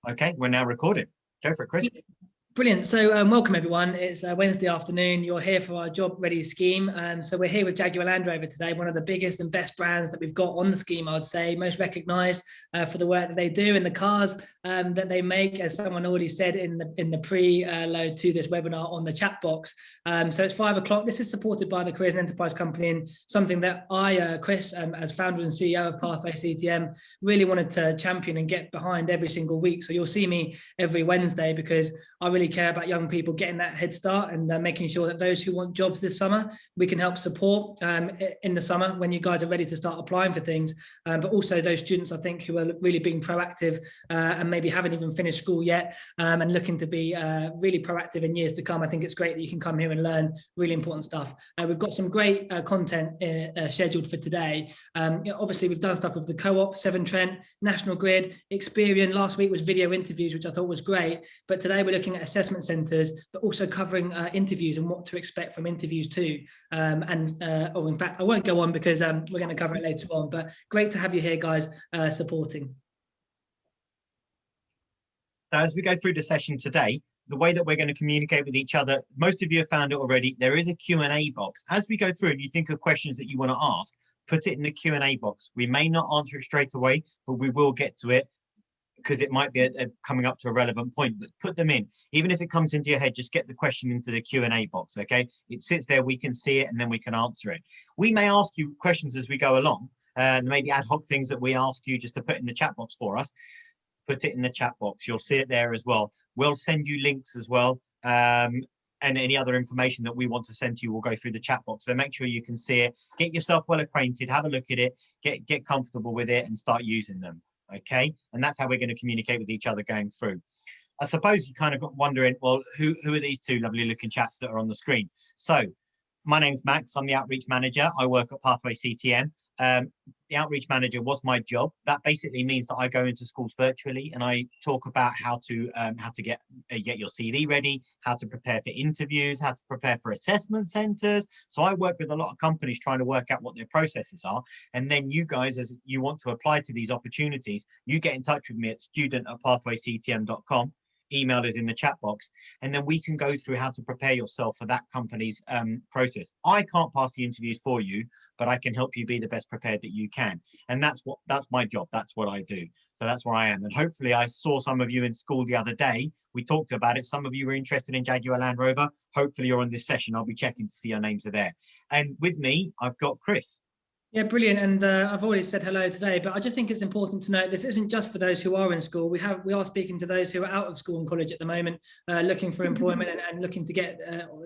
Okay, we're now recording. Go for it, Chris. Brilliant. So welcome everyone. It's Wednesday afternoon. You're here for our Job Ready scheme. So we're here with Jaguar Land Rover today, one of the biggest and best brands that we've got on the scheme, I would say, most recognised for the work that they do in the cars that they make, as someone already said in the pre-load to this webinar on the chat box. So it's 5 o'clock. This is supported by the Careers and Enterprise Company, and something that I, Chris, as founder and CEO of Pathway CTM, really wanted to champion and get behind every single week. So you'll see me every Wednesday because I really care about young people getting that head start and making sure that those who want jobs this summer, we can help support in the summer when you guys are ready to start applying for things. But also those students, I think, who are really being proactive and maybe haven't even finished school yet and looking to be really proactive in years to come. I think it's great that you can come here and learn really important stuff. We've got some great content scheduled for today. Obviously, we've done stuff with the Co-op, Severn Trent, National Grid, Experian. Last week was video interviews, which I thought was great. But today we're looking at assessment centres, but also covering interviews and what to expect from interviews too. Or in fact, I won't go on because we're going to cover it later on, but great to have you here, guys, supporting. So as we go through the session today, the way that we're going to communicate with each other, most of you have found it already, there is a Q&A box. As we go through and you think of questions that you want to ask, put it in the Q&A box. We may not answer it straight away, but we will get to it, because it might be coming up to a relevant point, but put them in. Even if it comes into your head, just get the question into the Q&A box, okay? It sits there, we can see it, and then we can answer it. We may ask you questions as we go along, maybe ad hoc things that we ask you just to put in the chat box for us. Put it in the chat box. You'll see it there as well. We'll send you links as well, and any other information that we want to send to you will go through the chat box. So make sure you can see it, get yourself well acquainted, have a look at it, get comfortable with it, and start using them. Okay, and that's how we're going to communicate with each other going through. I suppose you kind of got wondering, well, who are these two lovely looking chaps that are on the screen? So my name's Max. I'm the outreach manager. I work at Pathway CTM. The outreach manager was my job. That basically means that I go into schools virtually and I talk about how to get your CV ready, how to prepare for interviews, how to prepare for assessment centres. So I work with a lot of companies trying to work out what their processes are. And then you guys, as you want to apply to these opportunities, you get in touch with me at student@pathwayctm.com. Email is in the chat box, and then we can go through how to prepare yourself for that company's process. I can't pass the interviews for you, but I can help you be the best prepared that you can. And that's my job. That's what I do. So that's where I am. And hopefully I saw some of you in school the other day. We talked about it. Some of you were interested in Jaguar Land Rover. Hopefully you're on this session. I'll be checking to see your names are there. And with me, I've got Chris. Yeah, brilliant. And I've already said hello today, but I just think it's important to note this isn't just for those who are in school. We are speaking to those who are out of school and college at the moment, looking for employment and looking to get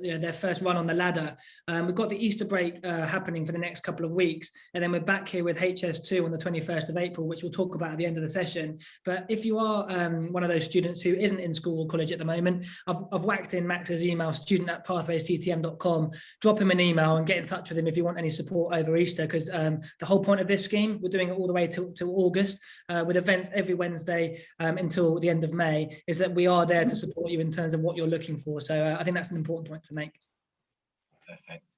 their first run on the ladder. We've got the Easter break happening for the next couple of weeks, and then we're back here with HS2 on the 21st of April, which we'll talk about at the end of the session. But if you are one of those students who isn't in school or college at the moment, I've whacked in Max's email, student@pathwayctm.com. Drop him an email and get in touch with him if you want any support over Easter, because the whole point of this scheme, we're doing it all the way to August with events every Wednesday until the end of May, is that we are there to support you in terms of what you're looking for. So I think that's an important point to make. Perfect.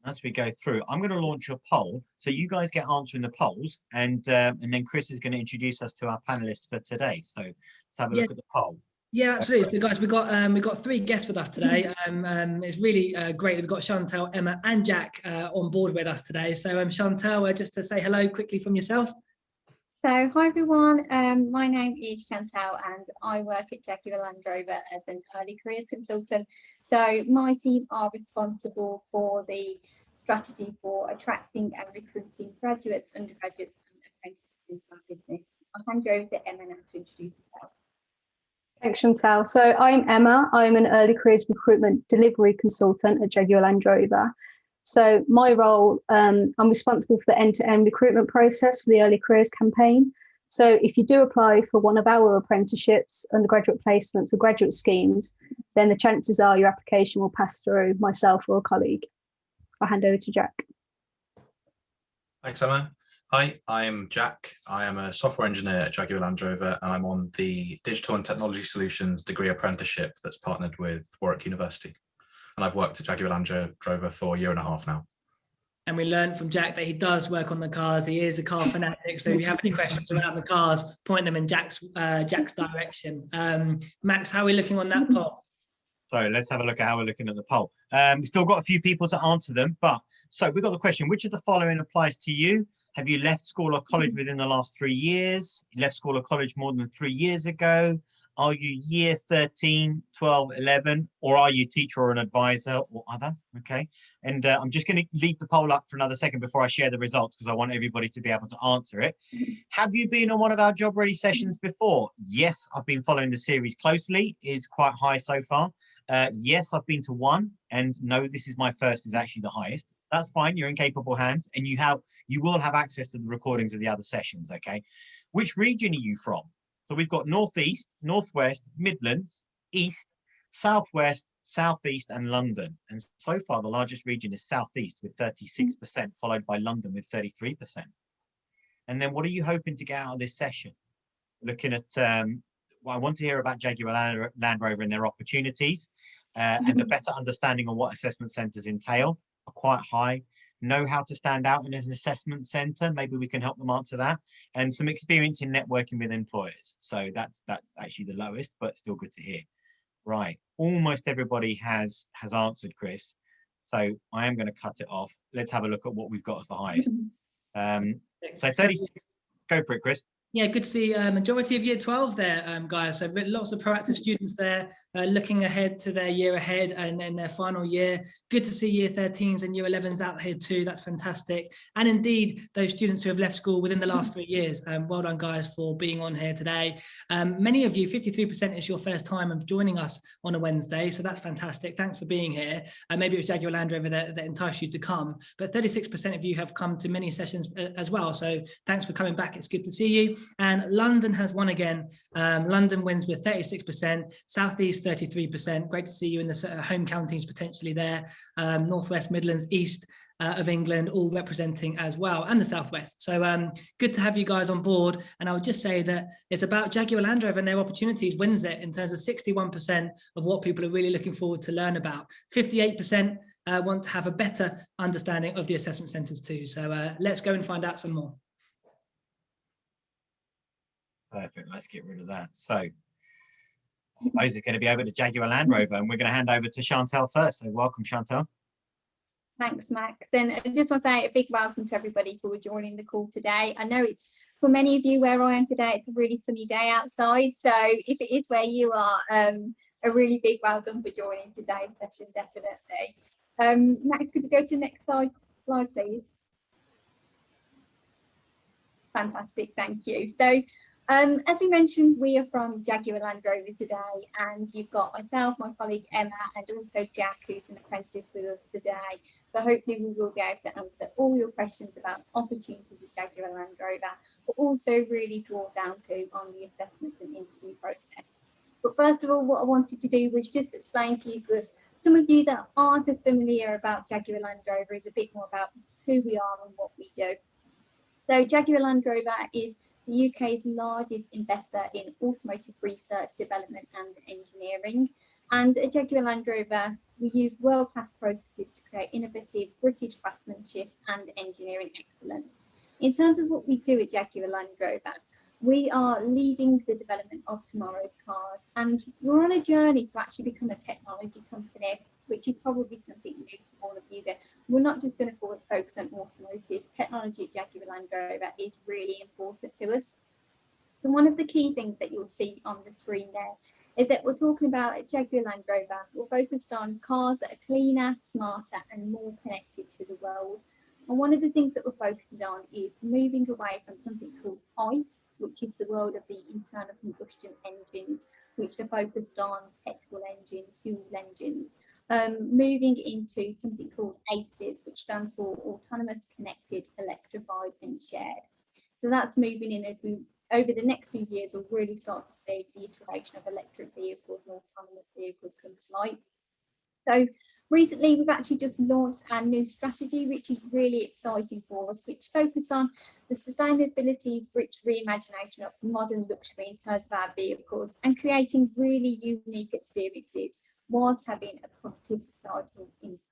As we go through, I'm going to launch a poll. So you guys get answering the polls, and then Chris is going to introduce us to our panelists for today. So let's have a look at the poll. Yeah, absolutely. So guys, we've got 3 guests with us today. It's really great that we've got Chantal, Emma, and Jack on board with us today. So Chantal, just to say hello quickly from yourself. So hi everyone, my name is Chantal and I work at Jaguar Land Rover as an early careers consultant. So my team are responsible for the strategy for attracting and recruiting graduates, undergraduates and apprentices into our business. I'll hand you over to Emma now to introduce herself. Thanks, Chantal. So I'm Emma. I'm an early careers recruitment delivery consultant at Jaguar Land Rover. So my role, I'm responsible for the end-to-end recruitment process for the early careers campaign. So if you do apply for one of our apprenticeships, undergraduate placements or graduate schemes, then the chances are your application will pass through myself or a colleague. I'll hand over to Jack. Thanks, Emma. Hi, I'm Jack. I am a software engineer at Jaguar Land Rover, and I'm on the Digital and Technology Solutions degree apprenticeship that's partnered with Warwick University. And I've worked at Jaguar Land Rover for 1.5 years now. And we learned from Jack that he does work on the cars. He is a car fanatic. So if you have any questions around the cars, point them in Jack's direction. Max, how are we looking on that poll? So let's have a look at how we're looking at the poll. We've still got a few people to answer them, but so we've got the question, which of the following applies to you? Have you left school or college within the last 3 years? You left school or college more than 3 years ago? Are you year 13, 12, 11, or are you teacher or an advisor or other? Okay. And I'm just going to leave the poll up for another second before I share the results, because I want everybody to be able to answer it. Have you been on one of our Job Ready sessions before? Yes, I've been following the series closely. It's quite high so far. Yes, I've been to one, and no, this is my first, is actually the highest. That's fine. You're in capable hands, and you will have access to the recordings of the other sessions. Okay. Which region are you from? So we've got Northeast, Northwest, Midlands, East, Southwest, Southeast, and London. And so far, the largest region is Southeast with 36%, followed by London with 33%. And then what are you hoping to get out of this session? Looking at, well, I want to hear about Jaguar Land Rover and their opportunities, and a better understanding of what assessment centres entail are quite high. Know how to stand out in an assessment centre, maybe we can help them answer that, and some experience in networking with employers. So that's actually the lowest, but still good to hear. Right, almost everybody has answered, Chris, so I am going to cut it off. Let's have a look at what we've got as the highest. So 36, go for it, Chris. Yeah, good to see majority of year 12 there, guys. So lots of proactive students there, looking ahead to their year ahead and then their final year. Good to see year 13s and year 11s out here too. That's fantastic. And indeed, those students who have left school within the last 3 years. Well done, guys, for being on here today. Many of you, 53% is your first time of joining us on a Wednesday. So that's fantastic. Thanks for being here. Maybe it was Jaguar Land Rover that enticed you to come, but 36% of you have come to many sessions as well. So thanks for coming back. It's good to see you. And London has won again. London wins with 36%, Southeast 33%. Great to see you in the home counties potentially there. Northwest, Midlands, East of England, all representing as well, and the Southwest. So good to have you guys on board. And I would just say that it's about Jaguar Land Rover and their opportunities wins it in terms of 61% of what people are really looking forward to learn about. 58% want to have a better understanding of the assessment centres too. So let's go and find out some more. Perfect. Let's get rid of that. So I suppose it's going to be over to Jaguar Land Rover, and we're going to hand over to Chantel first. So welcome, Chantel. Thanks, Max. And I just want to say a big welcome to everybody for joining the call today. I know it's, for many of you where I am today, it's a really sunny day outside. So if it is where you are, a really big welcome for joining today's session, definitely. Max, could you go to the next slide, please? Fantastic, thank you. So as we mentioned, we are from Jaguar Land Rover today, and you've got myself, my colleague Emma, and also Jack, who's an apprentice with us today. So hopefully we will be able to answer all your questions about opportunities with Jaguar Land Rover, but also really draw down to on the assessment and interview process. But first of all, what I wanted to do was just explain to you, for some of you that aren't as familiar about Jaguar Land Rover, is a bit more about who we are and what we do. So Jaguar Land Rover is the UK's largest investor in automotive research, development and engineering. And at Jaguar Land Rover, we use world-class processes to create innovative British craftsmanship and engineering excellence. In terms of what we do at Jaguar Land Rover, we are leading the development of tomorrow's cars, and we're on a journey to actually become a technology company, which is probably something new to all of you. That we're not just going to focus on automotive. Technology at Jaguar Land Rover is really important to us. And one of the key things that you'll see on the screen there is that we're talking about at Jaguar Land Rover, we're focused on cars that are cleaner, smarter and more connected to the world. And one of the things that we're focusing on is moving away from something called ICE, which is the world of the internal combustion engines, which are focused on petrol engines, fuel engines, moving into something called ACEs, which stands for Autonomous, Connected, Electrified and Shared. So that's moving in as we, over the next few years, we'll really start to see the iteration of electric vehicles and autonomous vehicles come to light. So recently, we've actually just launched our new strategy, which is really exciting for us, which focuses on the sustainability-rich reimagination of modern luxury in terms of our vehicles and creating really unique experiences whilst having a positive societal impact.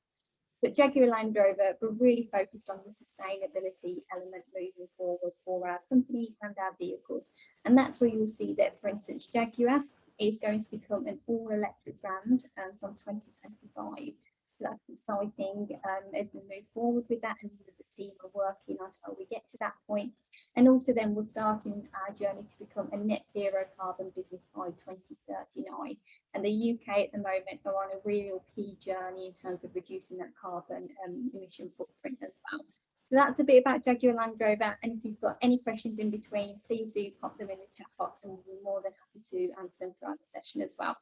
But Jaguar Land Rover, we're really focused on the sustainability element moving forward for our company and our vehicles. And that's where you'll see that, for instance, Jaguar is going to become an all-electric brand from 2025. So that's exciting as we move forward with that, and the team are working on how we get to that point. And also then we're starting our journey to become a net zero carbon business by 2039. And the UK at the moment are on a real key journey in terms of reducing that carbon emission footprint as well. So that's a bit about Jaguar Land Rover. And if you've got any questions in between, please do pop them in the chat box, and we'll be more than happy to answer them throughout the session as well.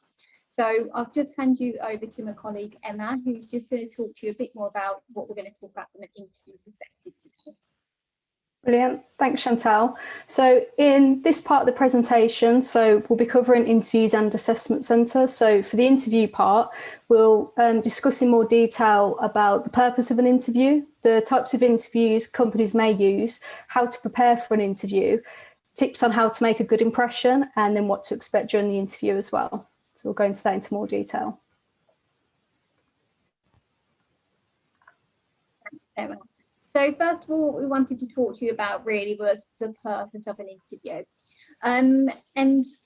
So I'll just hand you over to my colleague Emma, who's just going to talk to you a bit more about what we're going to talk about from an interview perspective today. Brilliant. Thanks, Chantal. So in this part of the presentation, so we'll be covering interviews and assessment centres. So for the interview part, we'll discuss in more detail about the purpose of an interview, the types of interviews companies may use, how to prepare for an interview, tips on how to make a good impression, and then what to expect during the interview as well. So we'll go into that into more detail. Thanks, Emma. So first of all, what we wanted to talk to you about really was the purpose of an interview. And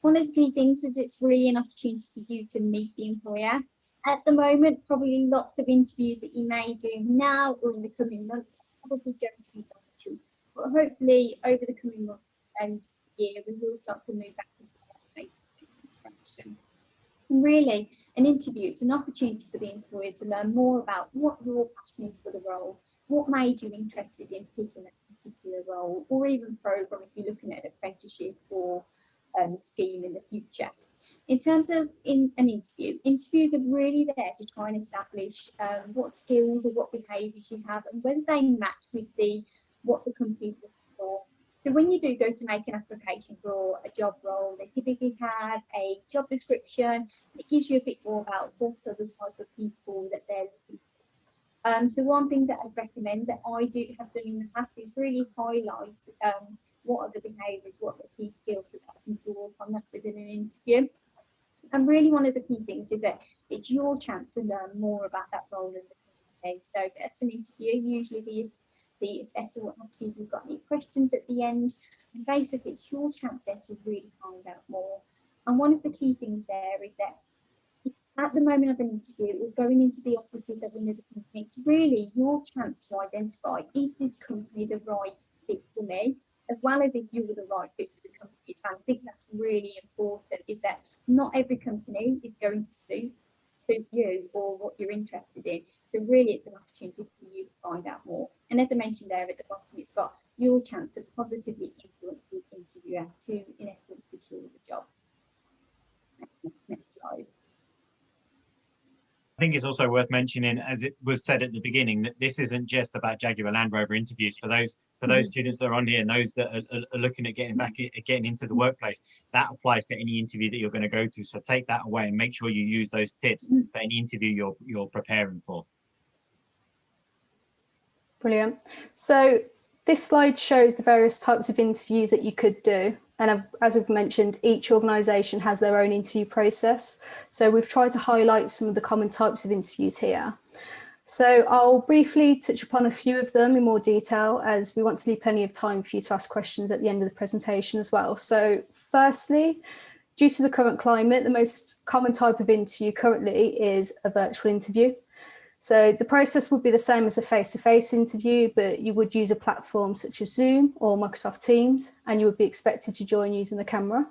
one of the key things is it's really an opportunity for you to meet the employer. At the moment, probably lots of interviews that you may do now or in the coming months are probably going to be virtual. But hopefully over the coming months and year, we will start to move back to face-to-face interaction. And really, an interview, it's an opportunity for the employer to learn more about what your passion is for the role, what made you interested in picking a particular role, or even program if you're looking at an apprenticeship or scheme in the future. In terms of an interview, interviews are really there to try and establish what skills or what behaviours you have and whether they match with what the company's looking for. So when you do go to make an application for a job role, they typically have a job description. It gives you a bit more about what are the type of people that they're looking for. So one thing that I'd recommend that I do have done in the past is really highlight what are the behaviours, what are the key skills that I can draw from that within an interview. And really one of the key things is that it's your chance to learn more about that role in the company. So that's an interview. Usually the assessor will ask you if you've got any questions at the end. And basically it's your chance then to really find out more. And one of the key things there is that at the moment of an interview or going into the offices of another company, it's really your chance to identify, is this company the right fit for me, as well as if you were the right fit for the company. So I think that's really important, is that not every company is going to suit you or what you're interested in. So really it's an opportunity for you to find out more. And as I mentioned there at the bottom, it's got your chance to positively influence the interviewer to, in essence, secure the job. Next slide. I think it's also worth mentioning, as it was said at the beginning, that this isn't just about Jaguar Land Rover interviews. For those students that are on here and those that are looking at getting into the workplace, that applies to any interview that you're going to go to. So take that away and make sure you use those tips for any interview you're preparing for. Brilliant. So this slide shows the various types of interviews that you could do. And as we've mentioned, each organisation has their own interview process. So we've tried to highlight some of the common types of interviews here. So I'll briefly touch upon a few of them in more detail, as we want to leave plenty of time for you to ask questions at the end of the presentation as well. So firstly, due to the current climate, the most common type of interview currently is a virtual interview. So the process would be the same as a face-to-face interview, but you would use a platform such as Zoom or Microsoft Teams, and you would be expected to join using the camera.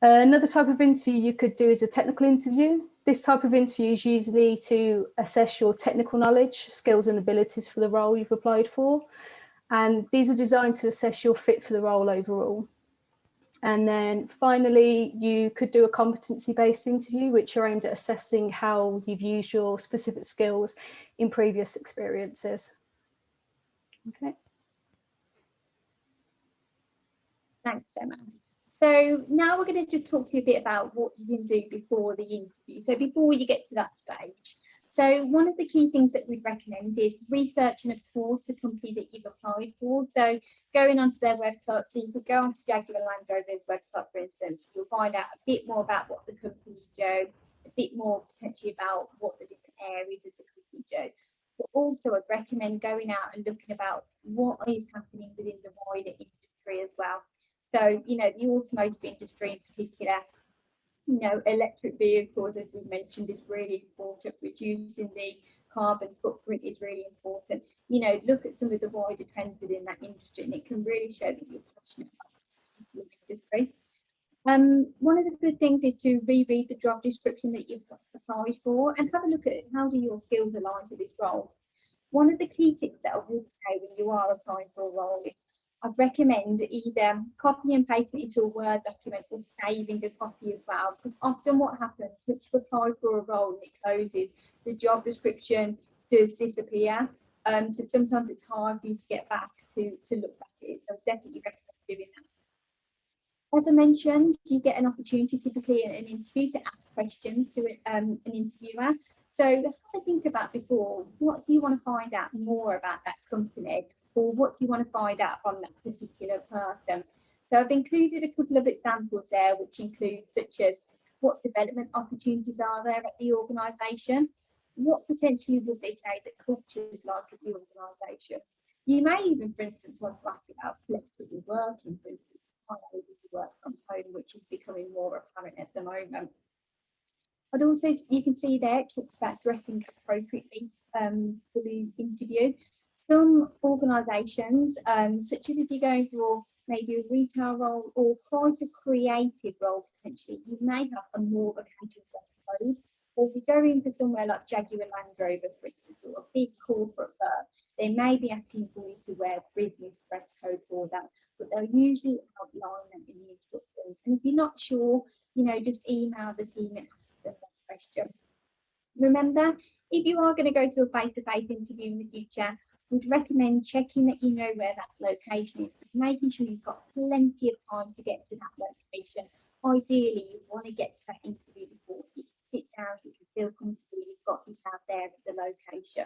Another type of interview you could do is a technical interview. This type of interview is usually to assess your technical knowledge, skills and abilities for the role you've applied for. And these are designed to assess your fit for the role overall. And then finally, you could do a competency-based interview, which are aimed at assessing how you've used your specific skills in previous experiences. Okay. Thanks, Emma. So now we're going to just talk to you a bit about what you can do before the interview. So before you get to that stage. So one of the key things that we'd recommend is researching, of course, the company that you've applied for. So going onto their website, so you could go onto Jaguar Land Rover's website, for instance, you'll find out a bit more about what the company do, a bit more potentially about what the different areas of the company do. But also I'd recommend going out and looking about what is happening within the wider industry as well. So, you know, the automotive industry in particular, you know, electric vehicles, as we've mentioned, is really important. Reducing the carbon footprint is really important. You know, look at some of the wider trends within that industry, and it can really show that you're passionate about the industry. One of the good things is to reread the job description that you've applied for and have a look at how do your skills align to this role. One of the key tips that I would say when you are applying for a role is I'd recommend either copy and pasting it into a Word document or saving a copy as well, because often what happens, once you apply for a role and it closes, the job description does disappear. So sometimes it's hard for you to get back to look back at it. So definitely recommend doing that. As I mentioned, you get an opportunity typically in an interview to ask questions to an interviewer. So have a think about before, what do you want to find out more about that company, or what do you want to find out from that particular person? So I've included a couple of examples there, which include such as what development opportunities are there at the organisation? What potentially would they say that culture is like at the organisation? You may even, for instance, want to ask about flexible working, for instance, able to work from home, which is becoming more apparent at the moment. But also, you can see there it talks about dressing appropriately for the interview. Some organisations, such as if you're going for maybe a retail role or quite a creative role potentially, you may have a more of a casual dress code. Or if you go into somewhere like Jaguar Land Rover, for instance, or a big corporate firm, they may be asking for you to wear business dress code for that, but they'll usually outline them in the instructions. And if you're not sure, you know, just email the team and ask them that question. Remember, if you are going to go to a face-to-face interview in the future, we'd recommend checking that you know where that location is, making sure you've got plenty of time to get to that location. Ideally, you want to get to that interview before, so you can sit down, you can feel comfortable, you've got yourself there at the location.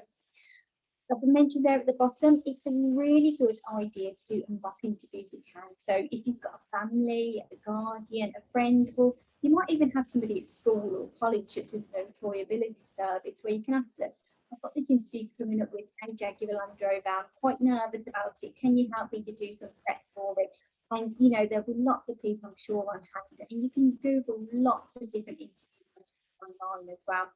Like I mentioned there at the bottom, it's a really good idea to do a mock interview if you can. So if you've got a family, a guardian, a friend, or you might even have somebody at school or college, such as an employability service, where you can ask them, I've got this interview coming up with, say, Jaguar Land Rover, I'm quite nervous about it, can you help me to do some prep for it? And, you know, there'll be lots of people, I'm sure, on hand, and you can Google lots of different interviews online as well.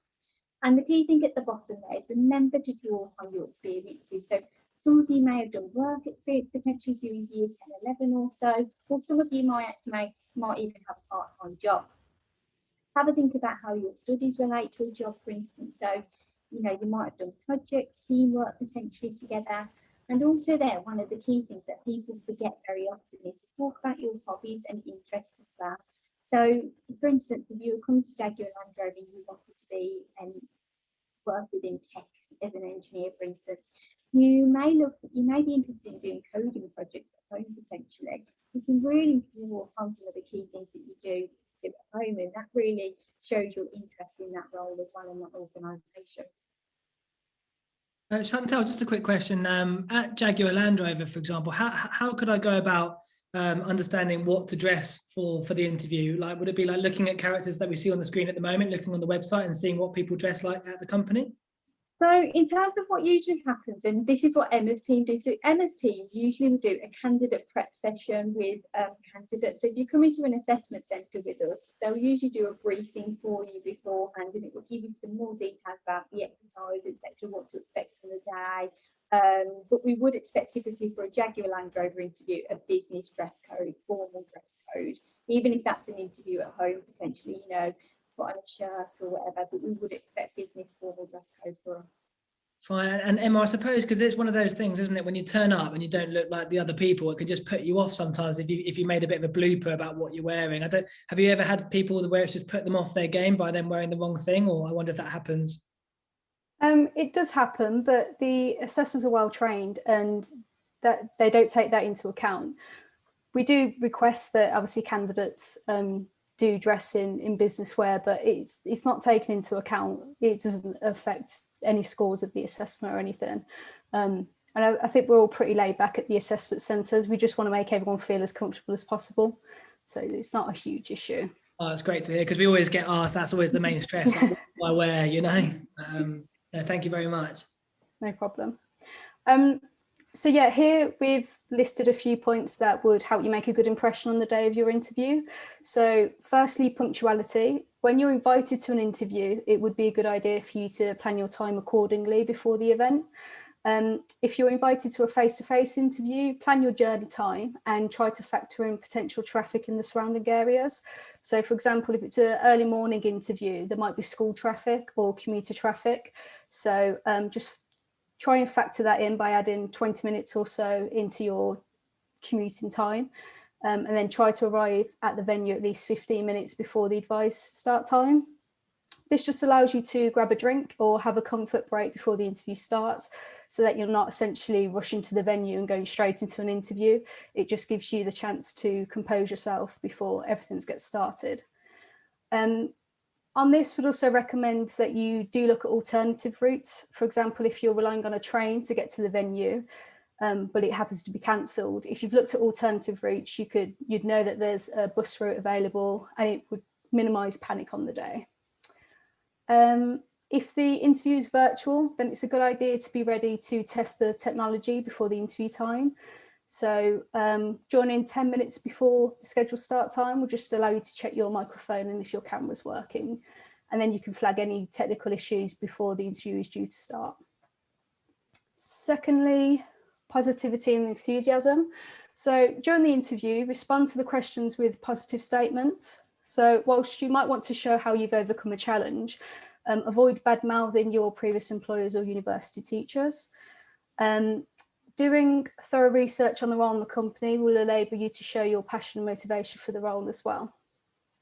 And the key thing at the bottom there is remember to draw on your experiences. So some of you may have done work experience potentially during year 10, 11 or so, or some of you might even have a part-time job. Have a think about how your studies relate to a job, for instance. So, you know, you might have done projects, teamwork potentially together. And also there, one of the key things that people forget very often is to talk about your hobbies and interests as well. So, for instance, if you were coming to Jaguar Land Rover and you wanted to be and work within tech as an engineer, for instance, you may be interested in doing coding projects at home potentially. You can really draw on some of the key things that you do at home, and that really shows your interest in that role as well in that organisation. Chantal, just a quick question. At Jaguar Land Rover, for example, how could I go about understanding what to dress for the interview? Like, would it be like looking at characters that we see on the screen at the moment, looking on the website and seeing what people dress like at the company? So in terms of what usually happens, and this is what Emma's team do, so Emma's team usually will do a candidate prep session with candidates. So if you come into an assessment centre with us, they'll usually do a briefing for you beforehand, and it will give you some more details about the exercise, etc., what to expect from the day. But we would expect typically for a Jaguar Land Rover interview a business dress code, formal dress code, even if that's an interview at home potentially, you know, put on a shirt or whatever, but we would expect business formal dress code for us. Fine. And Emma, I suppose, because it's one of those things, isn't it? When you turn up and you don't look like the other people, it can just put you off sometimes if you made a bit of a blooper about what you're wearing. Have you ever had people where it's just put them off their game by them wearing the wrong thing? Or I wonder if that happens. It does happen, but the assessors are well trained and that they don't take that into account. We do request that obviously candidates do dress in business wear, but it's not taken into account. It doesn't affect any scores of the assessment or anything. And I think we're all pretty laid back at the assessment centres. We just want to make everyone feel as comfortable as possible. So it's not a huge issue. Oh, it's great to hear, because we always get asked, that's always the main stress, like, what do I wear, you know? No, thank you very much. No problem. So yeah, here we've listed a few points that would help you make a good impression on the day of your interview. So firstly, punctuality. When you're invited to an interview, it would be a good idea for you to plan your time accordingly before the event. If you're invited to a face-to-face interview, plan your journey time and try to factor in potential traffic in the surrounding areas. So for example, if it's an early morning interview, there might be school traffic or commuter traffic. So just try and factor that in by adding 20 minutes or so into your commuting time, and then try to arrive at the venue at least 15 minutes before the advised start time. This just allows you to grab a drink or have a comfort break before the interview starts, so that you're not essentially rushing to the venue and going straight into an interview. It just gives you the chance to compose yourself before everything gets started. On this, would also recommend that you do look at alternative routes. For example, if you're relying on a train to get to the venue, but it happens to be cancelled, if you've looked at alternative routes, you'd know that there's a bus route available, and it would minimise panic on the day. If the interview is virtual, then it's a good idea to be ready to test the technology before the interview time. So joining 10 minutes before the scheduled start time will just allow you to check your microphone and if your camera's working. And then you can flag any technical issues before the interview is due to start. Secondly, positivity and enthusiasm. So during the interview, respond to the questions with positive statements. So whilst you might want to show how you've overcome a challenge, avoid bad-mouthing your previous employers or university teachers. Doing thorough research on the role in the company will enable you to show your passion and motivation for the role as well.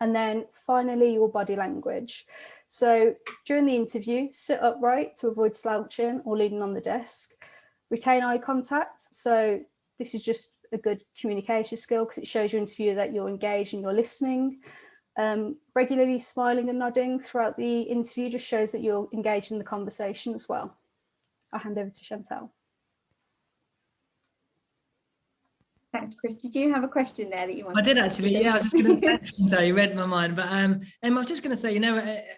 And then finally, your body language. So during the interview, sit upright to avoid slouching or leaning on the desk. Retain eye contact. So this is just a good communication skill because it shows your interviewer that you're engaged and you're listening. Regularly smiling and nodding throughout the interview just shows that you're engaged in the conversation as well. I'll hand over to Chantal. Thanks, Chris. Did you have a question there that you wanted? I did actually, yeah. I was just going to mention, so you read my mind. But I was just going to say,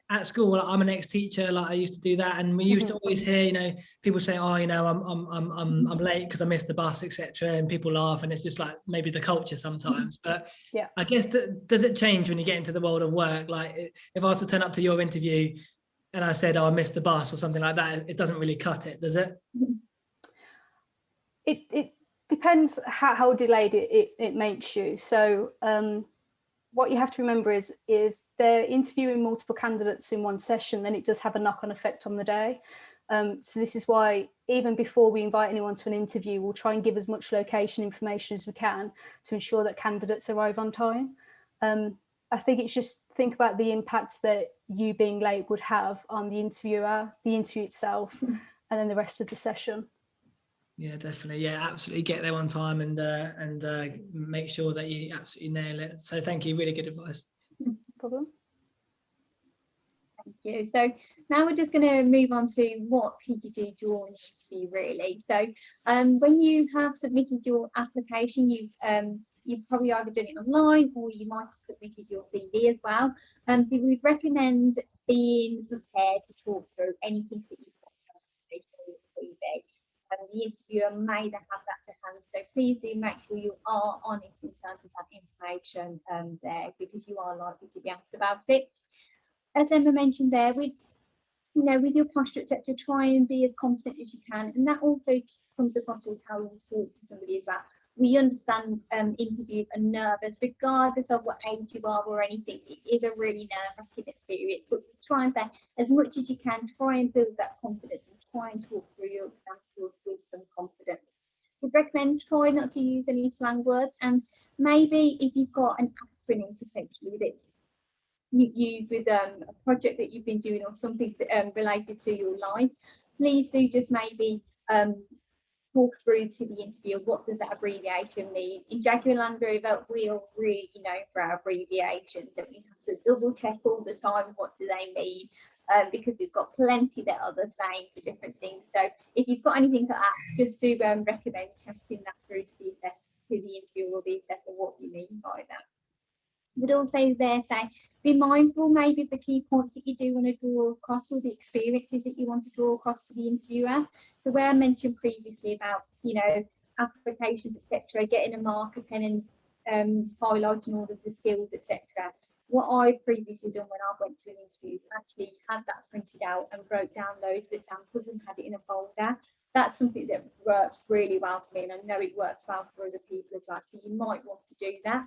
at school, I'm an ex-teacher. Like I used to do that, and we used to always hear, people say, "Oh, I'm late because I missed the bus, etc." And people laugh, and it's just like maybe the culture sometimes. But yeah, I guess does it change when you get into the world of work? Like if I was to turn up to your interview and I said, "Oh, I missed the bus" or something like that, it doesn't really cut it, does it? It depends how delayed it makes you. So what you have to remember is if they're interviewing multiple candidates in one session, then it does have a knock-on effect on the day. So this is why even before we invite anyone to an interview, we'll try and give as much location information as we can to ensure that candidates arrive on time. I think it's just think about the impact that you being late would have on the interviewer, the interview itself, and then the rest of the session. Yeah, definitely. Yeah, absolutely. Get there on time and make sure that you absolutely nail it. So thank you. Really good advice. No problem. Thank you. So now we're just going to move on to what can you do during the interview, really. So when you have submitted your application, you've probably either done it online or you might have submitted your CV as well. So we'd recommend being prepared to talk through anything that you've got on your CV. The interviewer may then have that to hand, so please do make sure you are honest in terms of that information there, because you are likely to be asked about it. As Emma mentioned there, with your posture, to try and be as confident as you can, and that also comes across with how you talk to somebody as well. We understand interviews are nervous, regardless of what age you are or anything. It is a really nerve-wracking experience, but try and say as much as you can, try and build that confidence and try and talk through your exam skills with some confidence. We'd recommend try not to use any slang words, and maybe if you've got an acronym potentially with it, you use with a project that you've been doing or something related to your life, please do just maybe talk through to the interviewer what does that abbreviation mean. In Jaguar Land Rover, we are really known for our abbreviations, and we have to double check all the time what do they mean, because we've got plenty that are the same for different things. So if you've got anything like that, just do recommend chatting that through to the interviewer or the assessor what you mean by that. But also there say Be mindful maybe of the key points that you do want to draw across, or the experiences that you want to draw across to the interviewer. So where I mentioned previously about, you know, applications, etc., getting a marker pen and highlighting all of the skills, etc. What I've previously done when I went to an interview, actually had that printed out and wrote down loads of examples and had it in a folder. That's something that works really well for me, and I know it works well for other people as well. So you might want to do that.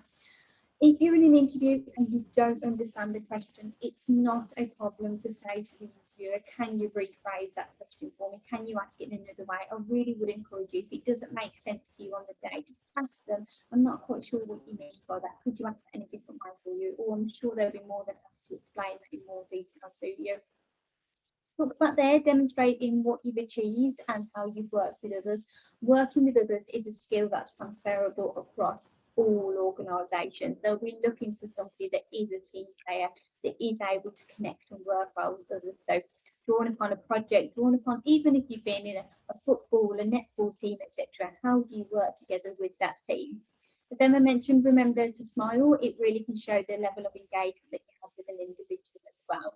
If you're in an interview and you don't understand the question, it's not a problem to say to the interviewer, can you rephrase that question for me? Can you ask it in another way? I really would encourage you, if it doesn't make sense to you on the day, just ask them, I'm not quite sure what you mean by that. Could you answer in a different way for you? Or I'm sure they'll be more than happy to explain that in more detail to you. Talk about there, demonstrating what you've achieved and how you've worked with others. Working with others is a skill that's transferable across all organisations. They'll be looking for somebody that is a team player, that is able to connect and work well with others. So drawing upon a project, drawing upon, even if you've been in a football, a netball team, etc., how do you work together with that team? As Emma mentioned, remember to smile. It really can show the level of engagement that you have with an individual as well.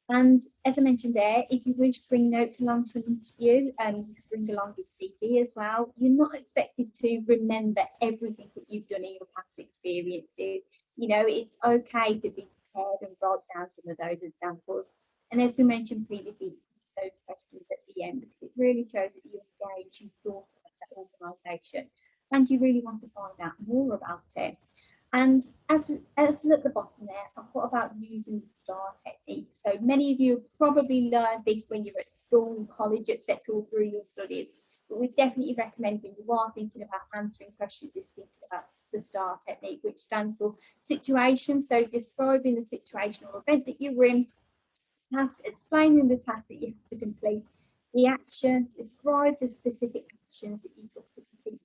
And as I mentioned there, if you wish to bring notes along to an interview, you can bring along your CV as well. You're not expected to remember everything that you've done in your past experiences. You know, it's okay to be prepared and write down some of those examples. And as we mentioned previously, those questions at the end, because it really shows that you're engaged, you've thought about that organisation, and you really want to find out more about it. And as at the bottom there, I thought about using the STAR technique. So many of you have probably learned this when you're at school, college, etc., or through your studies. But we definitely recommend, when you are thinking about answering questions, is thinking about the STAR technique, which stands for situation. So describing the situation or event that you're in, task, explaining the task that you have to complete, the action, describe the specific actions that you've got to complete,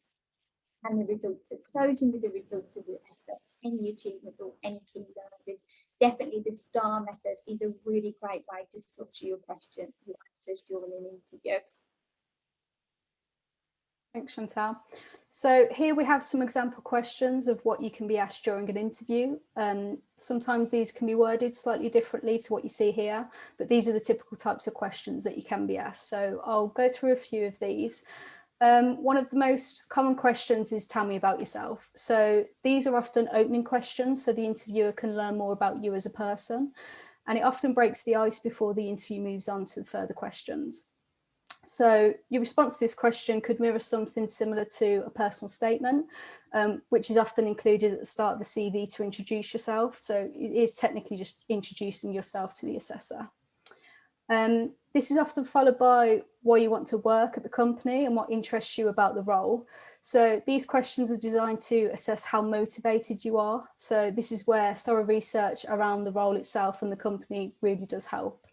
and the results. So closing with the results of the effort, any achievement or any key learnings. Definitely the STAR method is a really great way to structure your question, your answers during an interview. Thanks, Chantal. So here we have some example questions of what you can be asked during an interview. Sometimes these can be worded slightly differently to what you see here, but these are the typical types of questions that you can be asked. So I'll go through a few of these. One of the most common questions is, tell me about yourself. So these are often opening questions, so the interviewer can learn more about you as a person, and it often breaks the ice before the interview moves on to further questions. So your response to this question could mirror something similar to a personal statement, which is often included at the start of the CV to introduce yourself. So it is technically just introducing yourself to the assessor. This is often followed by why you want to work at the company and what interests you about the role. So these questions are designed to assess how motivated you are. So this is where thorough research around the role itself and the company really does help.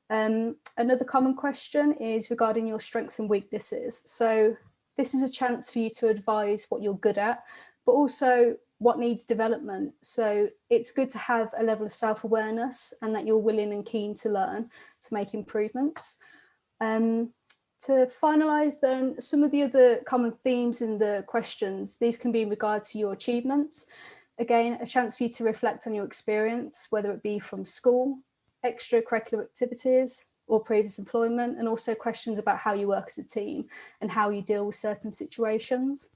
Another common question is regarding your strengths and weaknesses. So this is a chance for you to advise what you're good at, but also what needs development. So it's good to have a level of self-awareness and that you're willing and keen to learn to make improvements. To finalise then, some of the other common themes in the questions, these can be in regard to your achievements. Again, a chance for you to reflect on your experience, whether it be from school, extracurricular activities or previous employment, and also questions about how you work as a team and how you deal with certain situations.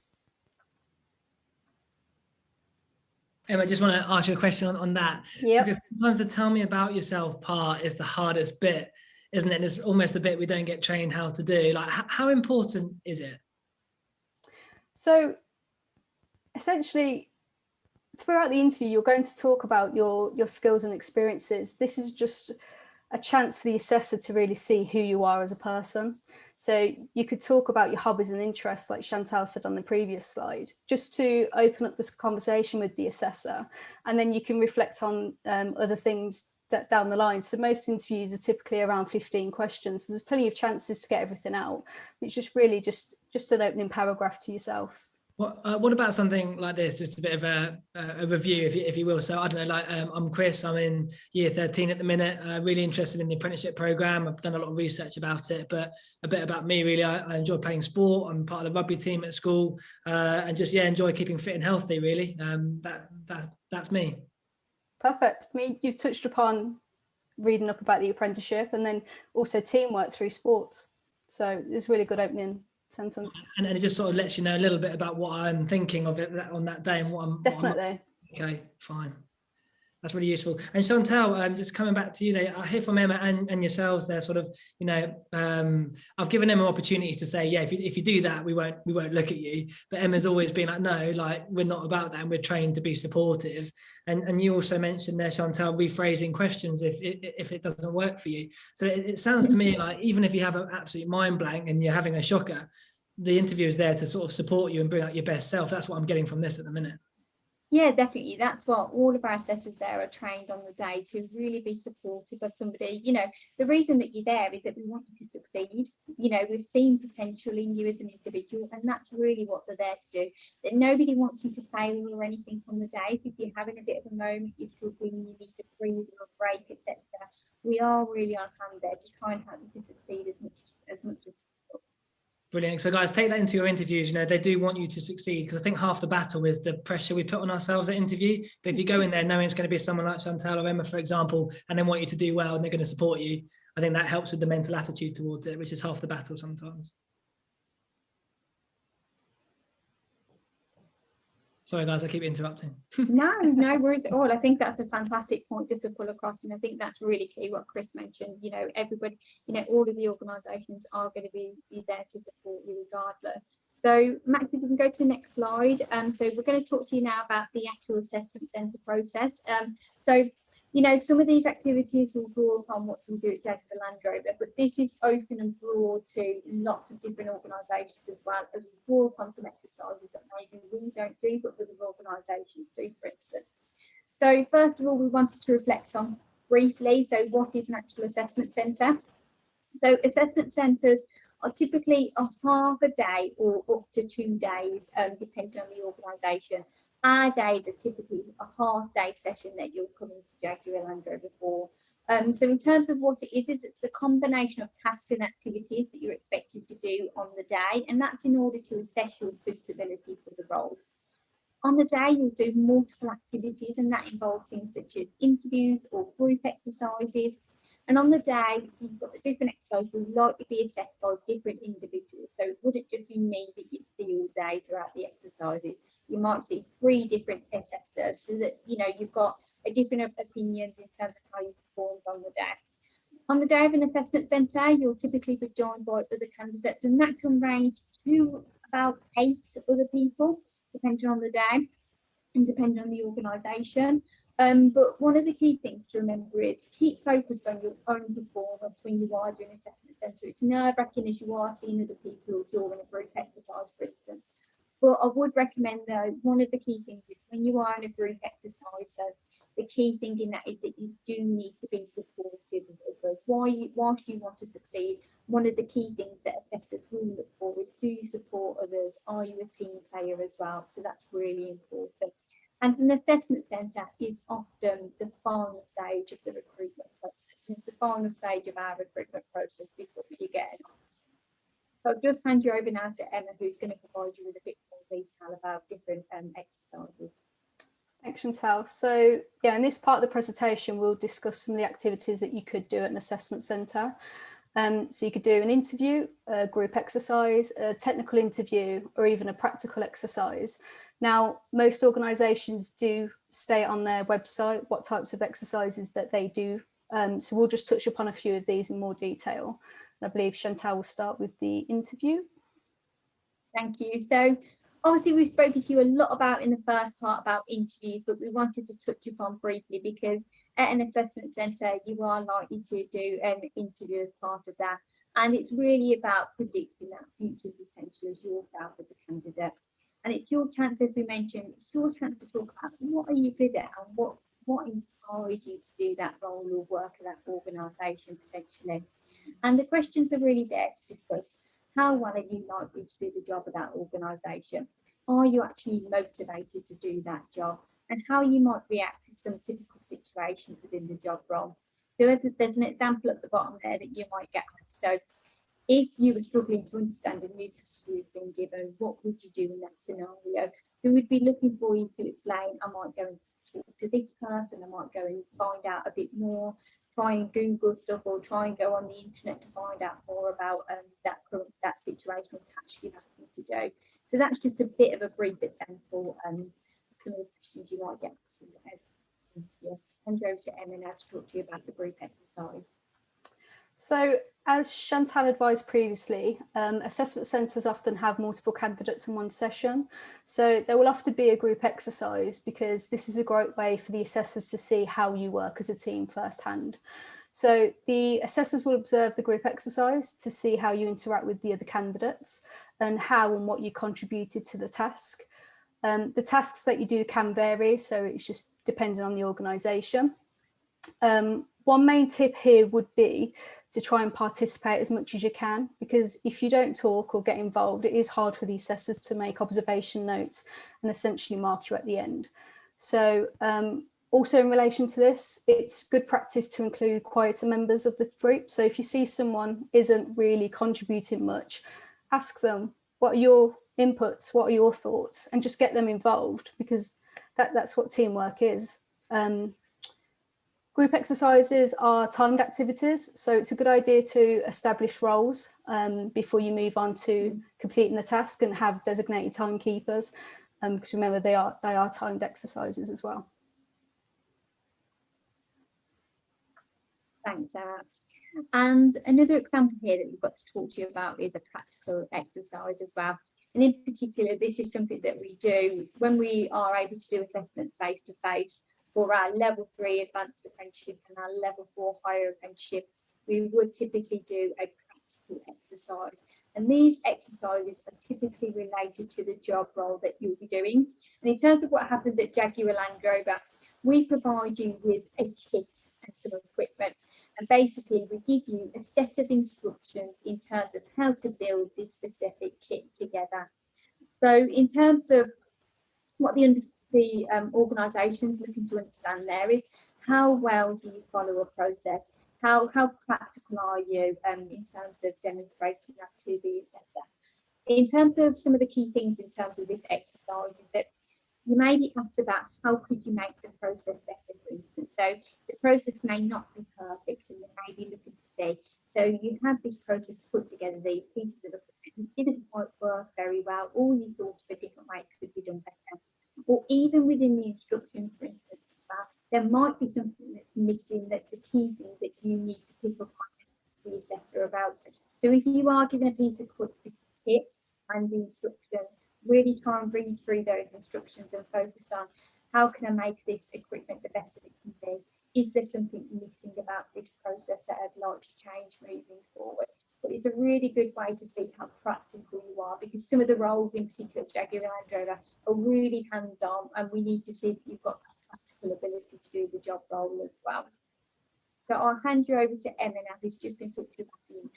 Emma, I just want to ask you a question on that. Yep. Because sometimes the tell me about yourself part is the hardest bit, isn't it? And it's almost the bit we don't get trained how to do. Like, how important is it? So essentially, throughout the interview, you're going to talk about your skills and experiences. This is just a chance for the assessor to really see who you are as a person. So you could talk about your hobbies and interests, like Chantal said on the previous slide, just to open up this conversation with the assessor. And then you can reflect on other things down the line. So most interviews are typically around 15 questions. So there's plenty of chances to get everything out. It's just really just an opening paragraph to yourself. What about something like this? Just a bit of a review, if you will. So I don't know, like I'm Chris, I'm in year 13 at the minute, really interested in the apprenticeship programme. I've done a lot of research about it, but a bit about me really, I enjoy playing sport. I'm part of the rugby team at school, and just, enjoy keeping fit and healthy really. That's me. Perfect. I mean, you've touched upon reading up about the apprenticeship and then also teamwork through sports. So it's a really good opening sentence. And it just sort of lets you know a little bit about what I'm thinking of it on that day and what I'm Definitely. Okay, fine. That's really useful. And Chantal, just coming back to you there, I hear from Emma and yourselves there sort of, you know, I've given Emma opportunities to say, yeah, if you do that, we won't look at you. But Emma's always been like, no, like we're not about that and we're trained to be supportive. And you also mentioned there, Chantal, rephrasing questions if it doesn't work for you. So it sounds to me like even if you have an absolute mind blank and you're having a shocker, the interview is there to sort of support you and bring out your best self. That's what I'm getting from this at the minute. Yeah, definitely. That's what all of our assessors there are trained on the day, to really be supportive of somebody. You know, the reason that you're there is that we want you to succeed. You know, we've seen potential in you as an individual, and that's really what they're there to do. That nobody wants you to fail or anything on the day. So if you're having a bit of a moment, you're struggling, you need to breathe or a break, etc., we are really on hand there to try and help you to succeed as much as possible. Brilliant. So guys, take that into your interviews. You know, they do want you to succeed, because I think half the battle is the pressure we put on ourselves at interview. But if you go in there knowing it's going to be someone like Chantal or Emma, for example, and they want you to do well and they're going to support you, I think that helps with the mental attitude towards it, which is half the battle sometimes. Sorry guys, I keep interrupting. No worries at all. I think that's a fantastic point just to pull across, and I think that's really key what Chris mentioned. You know, everybody, you know, all of the organisations are going to be there to support you regardless. So Max, if we can go to the next slide. So we're going to talk to you now about the actual assessment centre process. So you know, some of these activities will draw upon what we do at Jaguar Land Rover, but this is open and broad to lots of different organisations as well, as we draw upon some exercises that maybe we don't do, but other organisations do, for instance. So first of all, we wanted to reflect on briefly, so what is an actual assessment centre? So assessment centres are typically a half a day or up to 2 days, depending on the organisation. Our days are typically a half day session that you'll come into Jaguar Land Rover for. So in terms of what it is, it's a combination of tasks and activities that you're expected to do on the day, and that's in order to assess your suitability for the role. On the day, you'll do multiple activities, and that involves things such as interviews or group exercises. And on the day, so you've got the different exercises will likely be assessed by different individuals. So it wouldn't just be me that you'd see all day throughout the exercises. You might see 3 different assessors, so that, you know, you've got a different opinions in terms of how you performed on the day. On the day of an assessment centre, you'll typically be joined by other candidates, and that can range to about 8 other people, depending on the day and depending on the organisation. But one of the key things to remember is keep focused on your own performance when you are doing assessment centre. It's nerve-wracking as you are seeing other people during a group exercise, for instance. But I would recommend, though, one of the key things is when you are in a group exercise, so the key thing in that is that you do need to be supportive of others. Whilst you want to succeed, one of the key things that assessors will look for is, do you support others? Are you a team player as well? So that's really important. And an assessment centre is often the final stage of the recruitment process. It's the final stage of our recruitment process before you get it on. So I'll just hand you over now to Emma, who's going to provide you with a bit more detail about different exercises. Thanks, Chantal. So yeah, in this part of the presentation, we'll discuss some of the activities that you could do at an assessment centre. So you could do an interview, a group exercise, a technical interview, or even a practical exercise. Now, most organisations do state on their website what types of exercises that they do. So we'll just touch upon a few of these in more detail. I believe Chantal will start with the interview. Thank you. So obviously we've spoken to you a lot about in the first part about interviews, but we wanted to touch upon briefly because at an assessment centre you are likely to do an interview as part of that, and it's really about predicting that future potential as yourself as a candidate. And it's your chance, as we mentioned, it's your chance to talk about what are you good at and what inspires you to do that role or work at that organisation potentially. And the questions are really there to discuss how well are you likely to do the job of that organisation? Are you actually motivated to do that job? And how you might react to some typical situations within the job role. So there's an example at the bottom there that you might get asked. So if you were struggling to understand a new task you've been given, what would you do in that scenario? So we'd be looking for you to explain, I might go into talk to this person, I might go and find out a bit more, try and Google stuff, or try and go on the internet to find out more about that situational task you've asked me to do. So that's just a bit of a brief example, some of the questions you might get. Hand over to Emma now to talk to you about the group exercise. So, as Chantal advised previously, assessment centres often have multiple candidates in one session. So there will often be a group exercise, because this is a great way for the assessors to see how you work as a team firsthand. So the assessors will observe the group exercise to see how you interact with the other candidates and how and what you contributed to the task. The tasks that you do can vary, so it's just depending on the organisation. One main tip here would be to try and participate as much as you can, because if you don't talk or get involved, it is hard for the assessors to make observation notes and essentially mark you at the end. So also in relation to this, it's good practice to include quieter members of the group. So if you see someone isn't really contributing much, ask them, what are your inputs, what are your thoughts, and just get them involved, because that's what teamwork is. Group exercises are timed activities, so it's a good idea to establish roles before you move on to completing the task, and have designated timekeepers, because remember they are timed exercises as well. Thanks, Emma. And another example here that we've got to talk to you about is a practical exercise as well. And in particular, this is something that we do when we are able to do assessments face to face for our level 3 advanced apprenticeship and our level 4 higher apprenticeship. We would typically do a practical exercise. And these exercises are typically related to the job role that you'll be doing. And in terms of what happens at Jaguar Land Rover, we provide you with a kit and some equipment. And basically, we give you a set of instructions in terms of how to build this specific kit together. So in terms of what the organisation's looking to understand there is, how well do you follow a process? How practical are you in terms of demonstrating that to the assessor? In terms of some of the key things in terms of this exercise is that you may be asked about how could you make the process better, for instance. So the process may not be perfect, and you may be looking to see. So you have this process to put together these pieces of equipment, it didn't quite work very well, or you thought of a different way it could be done better. Or even within the instructions, for instance, as well, there might be something that's missing, that's a key thing that you need to pick up on the assessor about. So if you are given a piece of kit and the instruction, really try and bring through those instructions and focus on, how can I make this equipment the best that it can be? Is there something missing about this process that I'd like to change moving forward? But it's a really good way to see how practical you are, because some of the roles, in particular Jaguar Land Rover, are really hands-on, and we need to see that you've got practical ability to do the job role as well. So I'll hand you over to Emma now, who's just going to talk to you about the interest.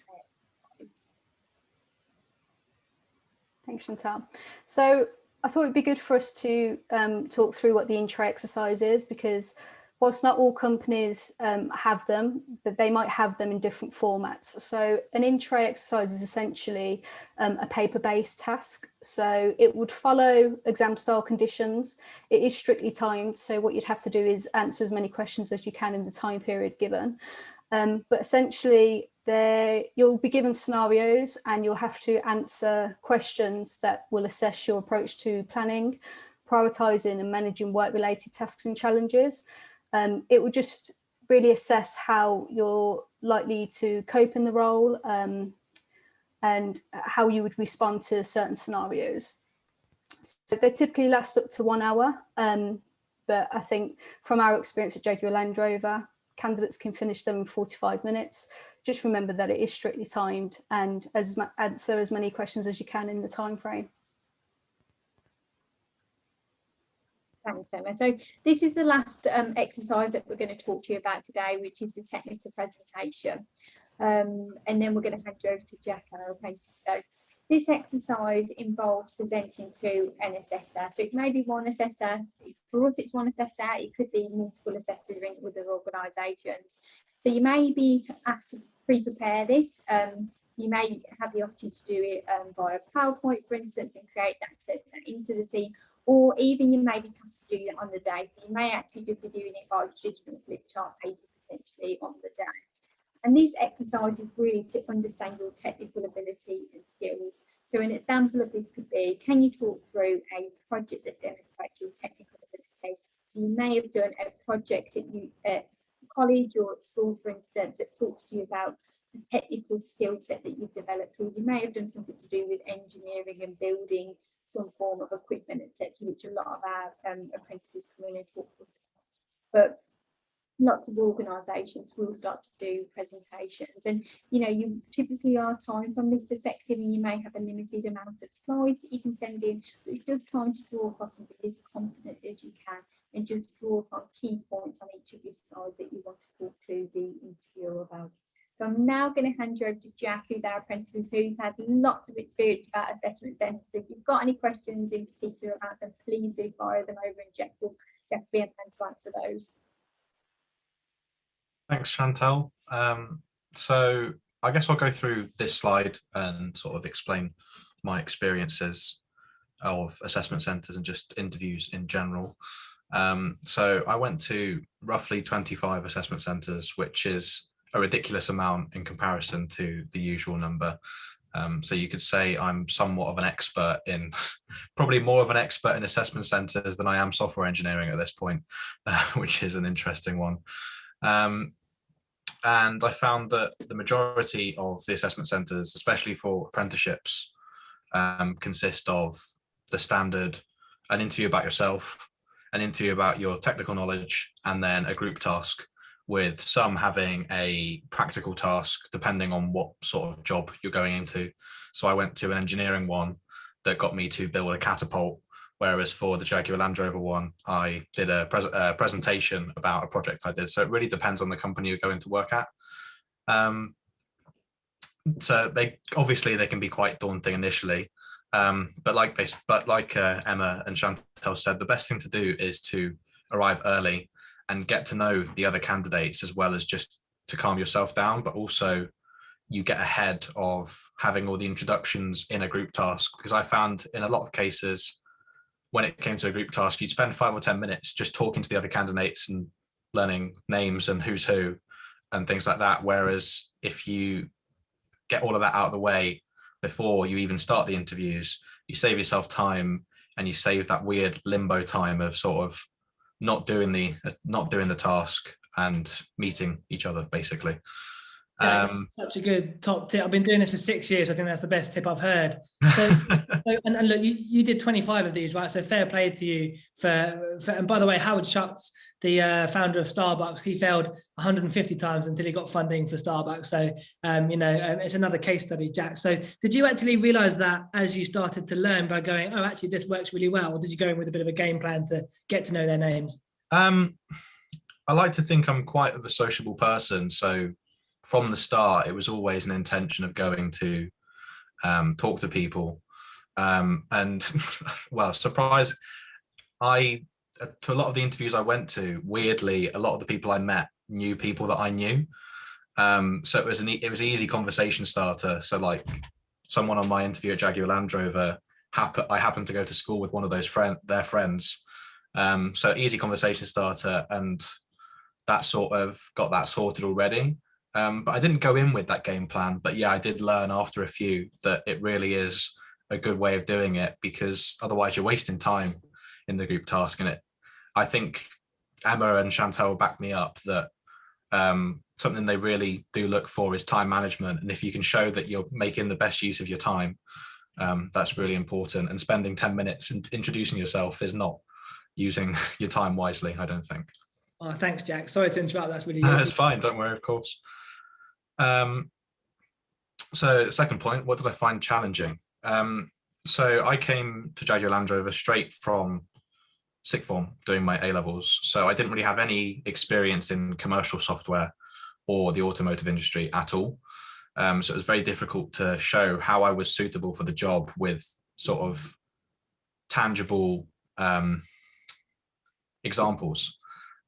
Thanks, Chantal. So I thought it'd be good for us to talk through what the intro exercise is, because whilst not all companies have them, but they might have them in different formats. So an intro exercise is essentially a paper-based task. So it would follow exam style conditions. It is strictly timed. So what you'd have to do is answer as many questions as you can in the time period given. But essentially, you'll be given scenarios, and you'll have to answer questions that will assess your approach to planning, prioritising and managing work-related tasks and challenges. It will just really assess how you're likely to cope in the role and how you would respond to certain scenarios. So they typically last up to 1 hour, but I think from our experience at Jaguar Land Rover, candidates can finish them in 45 minutes. Just remember that it is strictly timed, and answer as many questions as you can in the time frame. Thanks, Emma. So this is the last exercise that we're going to talk to you about today, which is the technical presentation. And then we're going to hand you over to Jack, our apprentice. So this exercise involves presenting to an assessor. So it may be one assessor. For us, it's one assessor. It could be multiple assessors in other organisations. So you may be asked to pre-prepare this. You may have the opportunity to do it via PowerPoint, for instance, and create that into the team. or even you may be tough to do that on the day. So you may actually just be doing it by just doing a flip chart paper potentially on the day. And these exercises really to understand your technical ability and skills. So an example of this could be, can you talk through a project that demonstrates your technical ability? So you may have done a project at college or at school, for instance, that talks to you about the technical skill set that you've developed, or you may have done something to do with engineering and building some form of equipment, etc., which a lot of our apprentices come in and talk with. But lots of organisations will start to do presentations, and you typically are timed from this perspective, and you may have a limited amount of slides that you can send in, but it's just trying to draw across and be as confident as you can, and just draw upon key points on each of your slides that you want to talk to the interviewer about. So I'm now going to hand you over to Jack, who's our apprentice, who's had lots of experience about assessment centres. If you've got any questions in particular about them, please do fire them over, and Jack will be able to answer those. Thanks, Chantal. So I guess I'll go through this slide and sort of explain my experiences of assessment centres and just interviews in general. So I went to roughly 25 assessment centres, which is a ridiculous amount in comparison to the usual number. So you could say I'm somewhat of an expert in, probably more of an expert in assessment centres than I am software engineering at this point, which is an interesting one. And I found that the majority of the assessment centres, especially for apprenticeships, consist of the standard, an interview about yourself, an interview about your technical knowledge, and then a group task, with some having a practical task depending on what sort of job you're going into. So I went to an engineering one that got me to build a catapult, whereas for the Jaguar Land Rover one, I did a presentation about a project I did. So it really depends on the company you're going to work at. So they can be quite daunting initially, but like Emma and Chantal said, the best thing to do is to arrive early and get to know the other candidates, as well as just to calm yourself down, but also you get ahead of having all the introductions in a group task, because I found in a lot of cases when it came to a group task, you'd spend 5 or 10 minutes just talking to the other candidates and learning names and who's who and things like that. Whereas if you get all of that out of the way before you even start the interviews, you save yourself time, and you save that weird limbo time of sort of not doing the task and meeting each other, basically. Such a good top tip. I've been doing this for 6 years. I think that's the best tip I've heard. So, and look, you did 25 of these, right? So fair play to you for and by the way, Howard Schultz, the founder of Starbucks, he failed 150 times until he got funding for Starbucks. So, it's another case study, Jack. So did you actually realize that as you started to learn by going, oh, actually this works really well? Or did you go in with a bit of a game plan to get to know their names? I like to think I'm quite of a sociable person. So from the start, it was always an intention of going to talk to people. And well, surprise, to a lot of the interviews I went to, weirdly, a lot of the people I met knew people that I knew. So it was an easy conversation starter. So like someone on my interview at Jaguar Land Rover, I happened to go to school with one of their friends. So easy conversation starter, and that sort of got that sorted already. But I didn't go in with that game plan. But yeah, I did learn after a few that it really is a good way of doing it, because otherwise you're wasting time in the group task. And I think Emma and Chantal back me up that something they really do look for is time management. And if you can show that you're making the best use of your time, that's really important. And spending 10 minutes introducing yourself is not using your time wisely, I don't think. Oh, thanks, Jack. Sorry to interrupt. That's really That's fine. Don't worry, of course. So second point, what did I find challenging? So I came to Jaguar Land Rover straight from sixth form doing my A-levels. So I didn't really have any experience in commercial software or the automotive industry at all. So it was very difficult to show how I was suitable for the job with sort of tangible examples.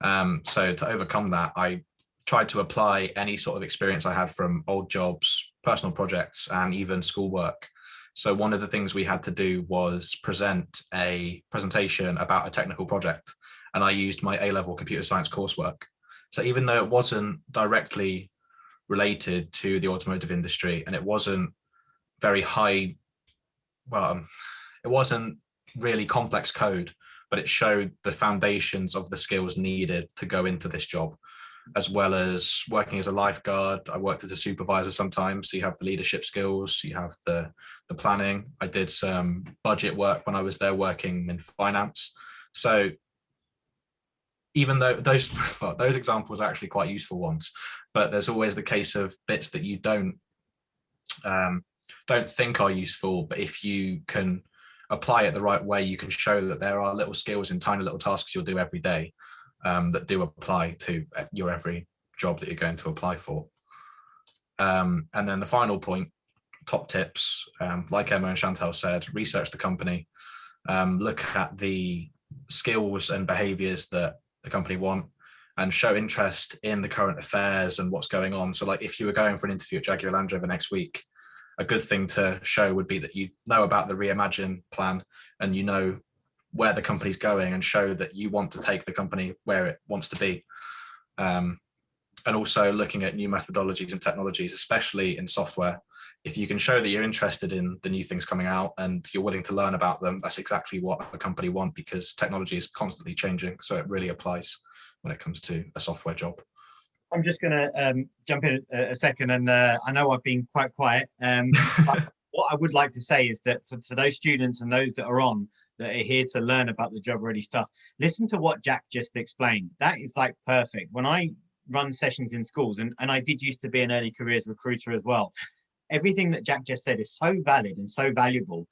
So to overcome that, I tried to apply any sort of experience I had from old jobs, personal projects, and even schoolwork So one of the things we had to do was present a presentation about a technical project, and I used my A-level computer science coursework. So even though it wasn't directly related to the automotive industry, and it wasn't very high, it wasn't really complex code, but it showed the foundations of the skills needed to go into this job, as well as working as a lifeguard. I worked as a supervisor sometimes, so you have the leadership skills, you have the planning. I did some budget work when I was there working in finance. So even though those examples are actually quite useful ones, but there's always the case of bits that you don't think are useful, but if you can apply it the right way, you can show that there are little skills in tiny little tasks you'll do every day that do apply to your every job that you're going to apply for. And then the final point, top tips, like Emma and Chantal said, research the company, look at the skills and behaviors that the company want, and show interest in the current affairs and what's going on. So like if you were going for an interview at Jaguar Land Rover next week, a good thing to show would be that you know about the Reimagine plan and you know where the company's going, and show that you want to take the company where it wants to be. And also looking at new methodologies and technologies, especially in software. If you can show that you're interested in the new things coming out and you're willing to learn about them, that's exactly what a company wants, because technology is constantly changing. So it really applies when it comes to a software job. I'm just going to jump in a second, and I know I've been quite quiet. But what I would like to say is that for those students and those that are on, that are here to learn about the job ready stuff, listen to what Jack just explained. That is like perfect. When I run sessions in schools, and I did used to be an early careers recruiter as well, everything that Jack just said is so valid and so valuable.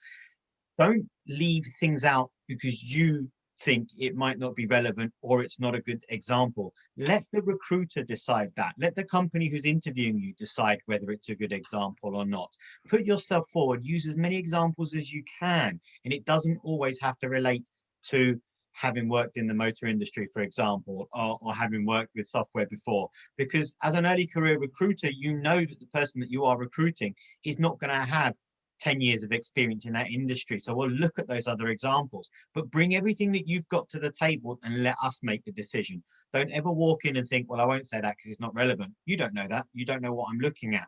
Don't leave things out because you think it might not be relevant or it's not a good example. Let the recruiter decide that. Let the company who's interviewing you decide whether it's a good example or not. Put yourself forward, use as many examples as you can, and it doesn't always have to relate to having worked in the motor industry, for example, or having worked with software before, because as an early career recruiter, you know that the person that you are recruiting is not going to have 10 years of experience in that industry. So we'll look at those other examples, but bring everything that you've got to the table and let us make the decision. Don't ever walk in and think, well, I won't say that because it's not relevant. You don't know that. You don't know what I'm looking at.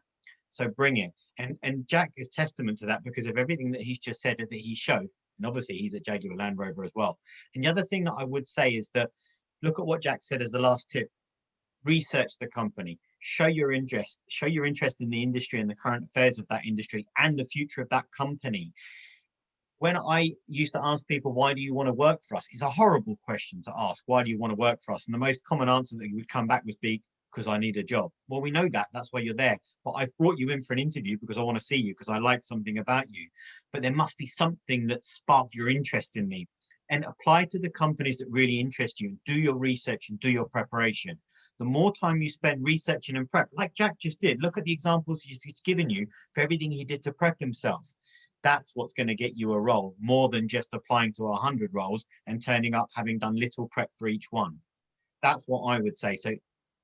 So bring it. And Jack is testament to that because of everything that he's just said that he showed. And obviously he's at Jaguar Land Rover as well. And the other thing that I would say is that look at what Jack said as the last tip. Research the company, show your interest in the industry and the current affairs of that industry and the future of that company. When I used to ask people, why do you want to work for us? It's a horrible question to ask. Why do you want to work for us? And the most common answer that would come back was because I need a job. Well, we know that. That's why you're there. But I've brought you in for an interview because I want to see you, because I like something about you. But there must be something that sparked your interest in me. And apply to the companies that really interest you. Do your research and do your preparation. The more time you spend researching and prep, like Jack just did, look at the examples he's given you for everything he did to prep himself. That's what's going to get you a role, more than just applying to 100 roles and turning up having done little prep for each one. That's what I would say. So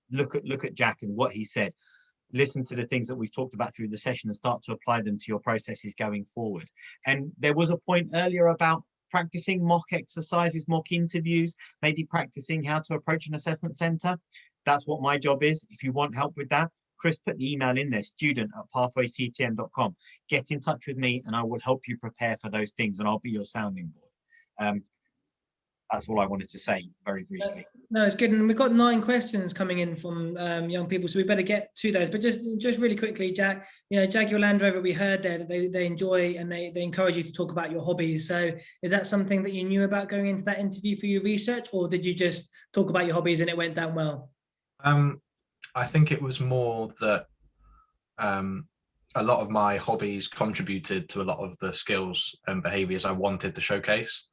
look at Jack and what he said. Listen to the things that we've talked about through the session and start to apply them to your processes going forward. And there was a point earlier about practicing mock exercises, mock interviews, maybe practicing how to approach an assessment center. That's what my job is. If you want help with that, Chris put the email in there, student@pathwayctm.com. Get in touch with me and I will help you prepare for those things, and I'll be your sounding board. That's all I wanted to say very briefly. No, it's good. And we've got 9 questions coming in from young people, so we better get to those. But just really quickly, Jack, Jaguar Land Rover, we heard there that they enjoy and they encourage you to talk about your hobbies. So is that something that you knew about going into that interview for your research, or did you just talk about your hobbies and it went down well? I think it was more that a lot of my hobbies contributed to a lot of the skills and behaviors I wanted to showcase.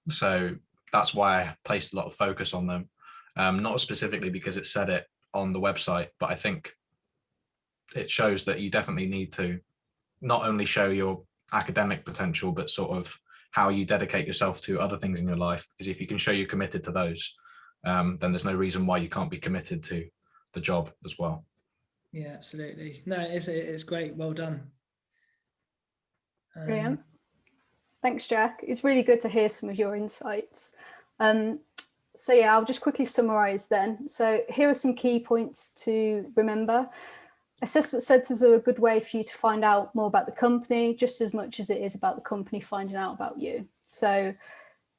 So that's why I placed a lot of focus on them, not specifically because it said it on the website, but I think it shows that you definitely need to not only show your academic potential, but sort of how you dedicate yourself to other things in your life. Because if you can show you're committed to those, then there's no reason why you can't be committed to the job as well. Yeah, absolutely. No, it's great. Well done. Brilliant. Thanks, Jack. It's really good to hear some of your insights. So yeah, I'll just quickly summarize then. So here are some key points to remember. Assessment centres are a good way for you to find out more about the company, just as much as it is about the company finding out about you. So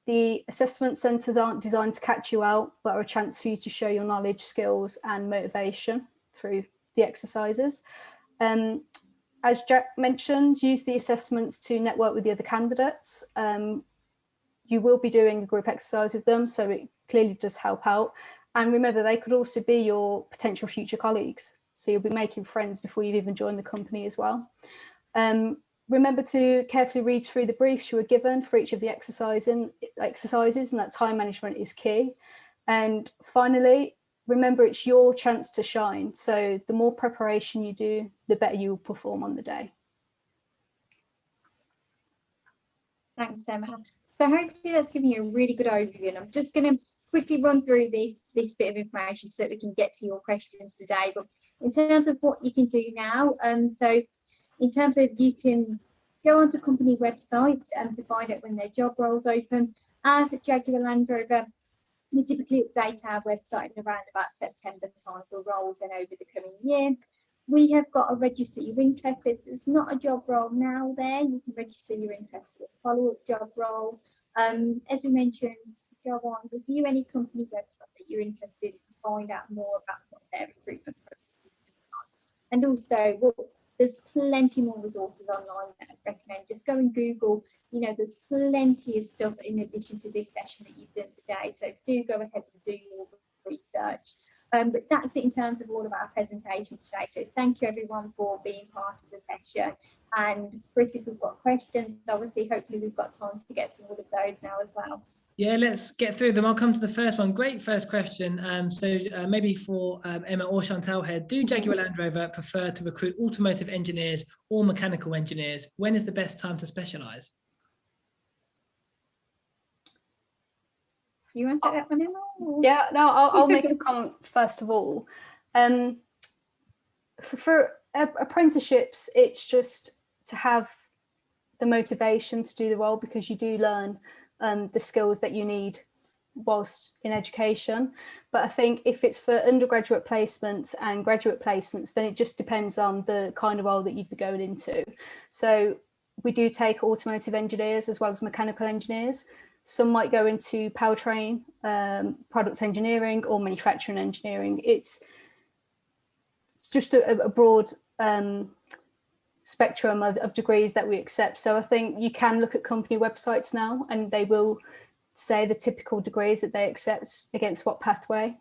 the assessment centres aren't designed to catch you out, but are a chance for you to show your knowledge, skills and motivation through the exercises. As Jack mentioned, use the assessments to network with the other candidates. You will be doing a group exercise with them, so it clearly does help out. And remember, they could also be your potential future colleagues. So you'll be making friends before you've even joined the company as well. Remember to carefully read through the briefs you were given for each of the exercises, and that time management is key. And finally, remember it's your chance to shine. So the more preparation you do, the better you will perform on the day. Thanks, Emma. So hopefully that's giving you a really good overview, and I'm just going to quickly run through this bit of information so that we can get to your questions today. But in terms of what you can do now, so in terms of you can go onto company websites to find out when their job roles open. As at Jaguar Land Rover, we typically update our website in around about September time for roles and over the coming year. We have got a register your interest. If there's not a job role now there, you can register your interest for a follow-up job role. As we mentioned, go on, review any company websites that you're interested in, find out more about what their recruitment process is like. And also, there's plenty more resources online that I recommend. Just go and Google, there's plenty of stuff in addition to this session that you've done today. So do go ahead and do your research. But that's it in terms of all of our presentation today. So thank you everyone for being part of the session. And Chris, if we've got questions, obviously, hopefully we've got time to get to all of those now as well. Yeah, let's get through them. I'll come to the first one. Great first question. Maybe for Emma or Chantal here, do Jaguar Land Rover prefer to recruit automotive engineers or mechanical engineers? When is the best time to specialise? You want to take that one, Emma? Yeah, no, I'll make a comment first of all. For apprenticeships, it's just to have the motivation to do the role, because you do learn the skills that you need whilst in education. But I think if it's for undergraduate placements and graduate placements, then it just depends on the kind of role that you'd be going into. So we do take automotive engineers as well as mechanical engineers. Some might go into powertrain, product engineering or manufacturing engineering. It's just a broad spectrum of degrees that we accept. So I think you can look at company websites now and they will say the typical degrees that they accept against what pathway.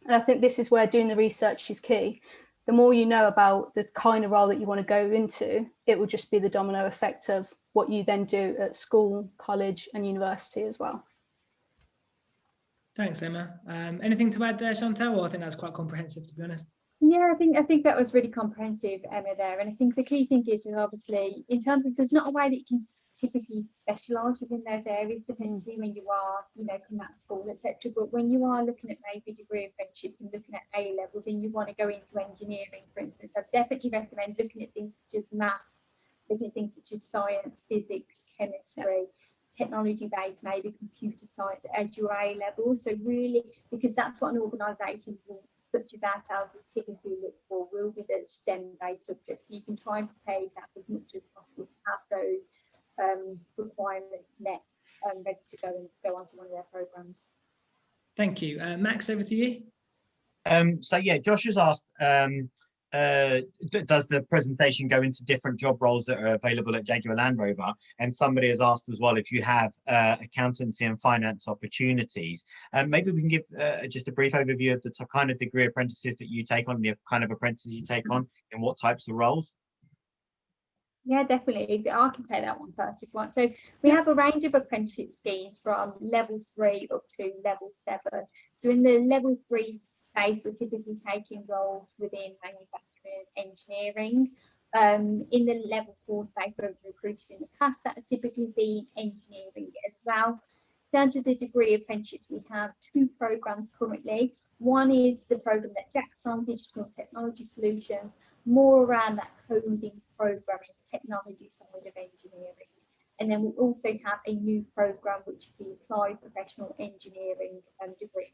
And I think this is where doing the research is key. The more you know about the kind of role that you want to go into, it will just be the domino effect of what you then do at school, college and university as well. Thanks, Emma. Anything to add there, Chantal? Well, I think that's quite comprehensive, to be honest. Yeah, I think that was really comprehensive, Emma, there. And I think the key thing is obviously in terms of there's not a way that you can typically specialise within those areas, potentially when you are, coming out of school, etc. But when you are looking at maybe degree apprenticeships and looking at A levels and you want to go into engineering, for instance, I definitely recommend looking at things such as maths, looking at things such as science, physics, chemistry, technology-based, maybe computer science as your A level. So really, because that's what an organisation such as ourselves will typically look for, will be the STEM-based subjects. So you can try and prepare yourself as much as possible to have those requirements met and ready to go on to one of their programs. Thank you. Max, over to you. So yeah, Josh has asked, does the presentation go into different job roles that are available at Jaguar Land Rover? And somebody has asked as well if you have accountancy and finance opportunities. Maybe we can give just a brief overview of the kind of degree apprentices that you take on, the kind of apprentices you take on, and what types of roles. Yeah, definitely. I can take that one first if you want. So we have a range of apprenticeship schemes from level 3 up to level 7. So in the level 3 phase, we're typically taking roles within manufacturing and engineering. In the level 4 phase, where we're recruited in the past, that has typically been engineering as well. In terms of the degree apprenticeships, we have 2 programs currently. One is the program that Jack's on, Digital Technology Solutions, more around that coding, programming, technology side of engineering. And then we also have a new program, which is the Applied Professional Engineering degree,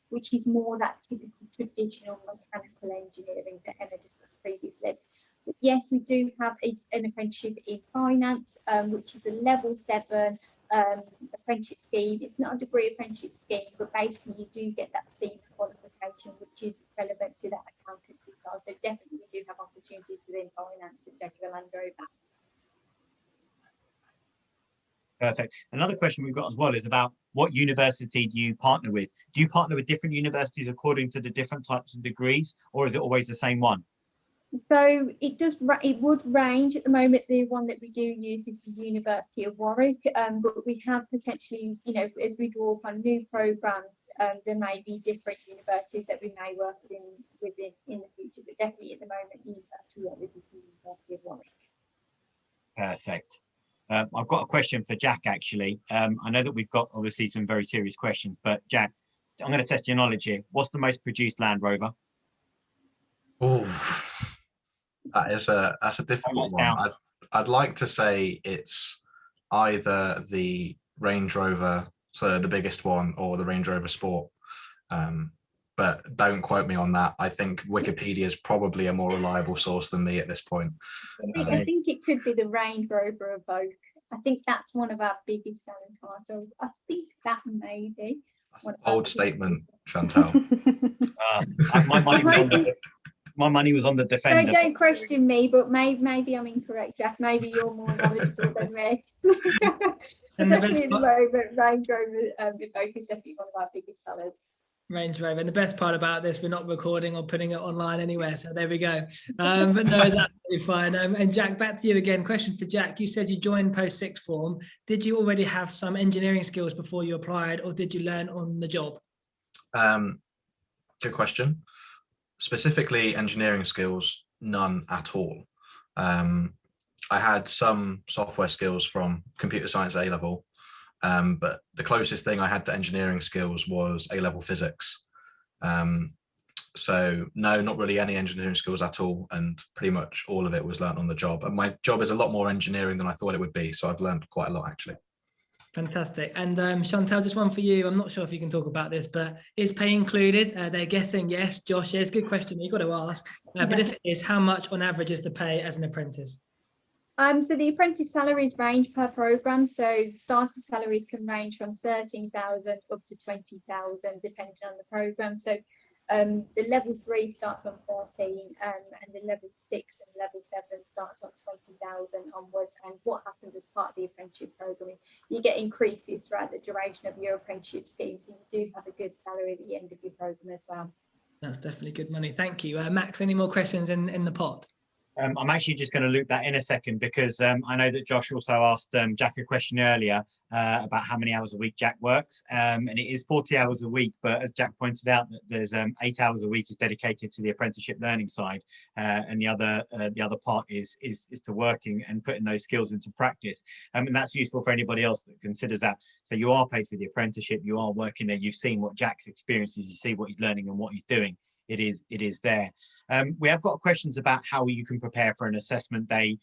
which is more that typical traditional mechanical engineering that Emma discussed previously. But yes, we do have an apprenticeship in finance, which is a level 7 apprenticeship scheme. It's not a degree apprenticeship scheme, but basically you do get that senior qualification, which is relevant to that accountancy style. So definitely we do have opportunities within finance at Jaguar Land Rover. Perfect. Another question we've got as well is about what university do you partner with? Do you partner with different universities according to the different types of degrees, or is it always the same one? So it would range. At the moment, the one that we do use is the University of Warwick, but we have potentially, you know, as we draw upon new programs, there may be different universities that we may work within in the future, but definitely at the moment, the University of Warwick is the University of Warwick. Perfect. I've got a question for Jack, actually. I know that we've got obviously some very serious questions, but Jack, I'm going to test your knowledge here. What's the most produced Land Rover? Oh, that's a difficult one. I'd like to say it's either the Range Rover, so the biggest one, or the Range Rover Sport. But don't quote me on that. I think Wikipedia is probably a more reliable source than me at this point. I think it could be the Range Rover Evoque. I think that's one of our biggest selling cars. So I think that may be. That's a bold statement, Chantal. My money was on the Defender. Don't question me, but maybe I'm incorrect, Jack. Maybe you're more knowledgeable than me. Definitely at the moment, Range Rover Evoque is definitely one of our biggest sellers. Range Rover. And the best part about this, we're not recording or putting it online anywhere. So there we go. But no, it's absolutely fine. And Jack, back to you again. Question for Jack. You said you joined post sixth form. Did you already have some engineering skills before you applied, or did you learn on the job? Good question. Specifically engineering skills, none at all. I had some software skills from computer science A level, but the closest thing I had to engineering skills was A level physics. So no, not really any engineering skills at all, and pretty much all of it was learned on the job. And my job is a lot more engineering than I thought it would be, so I've learned quite a lot actually. Fantastic. And Chantal, just one for you. I'm not sure if you can talk about this, but is pay included? They're guessing yes. Josh, yes, good question. You've got to ask. But if it is, how much on average is the pay as an apprentice? So the apprentice salaries range per program. So starting salaries can range from 13,000 up to 20,000, depending on the program. So the level 3 starts on 13, and the level 6 and level 7 starts on 20,000 onwards. And what happens as part of the apprenticeship program, you get increases throughout the duration of your apprenticeship scheme, so you do have a good salary at the end of your program as well. That's definitely good money. Thank you. Max, any more questions in the pot? I'm actually just going to loop that in a second, because I know that Josh also asked Jack a question earlier about how many hours a week Jack works, and it is 40 hours a week, but as Jack pointed out, that there's 8 hours a week is dedicated to the apprenticeship learning side, and the other part is to working and putting those skills into practice, and that's useful for anybody else that considers that. So you are paid for the apprenticeship, you are working there, you've seen what Jack's experiences, you see what he's learning and what he's doing. It is there. We have got questions about how you can prepare for an assessment day.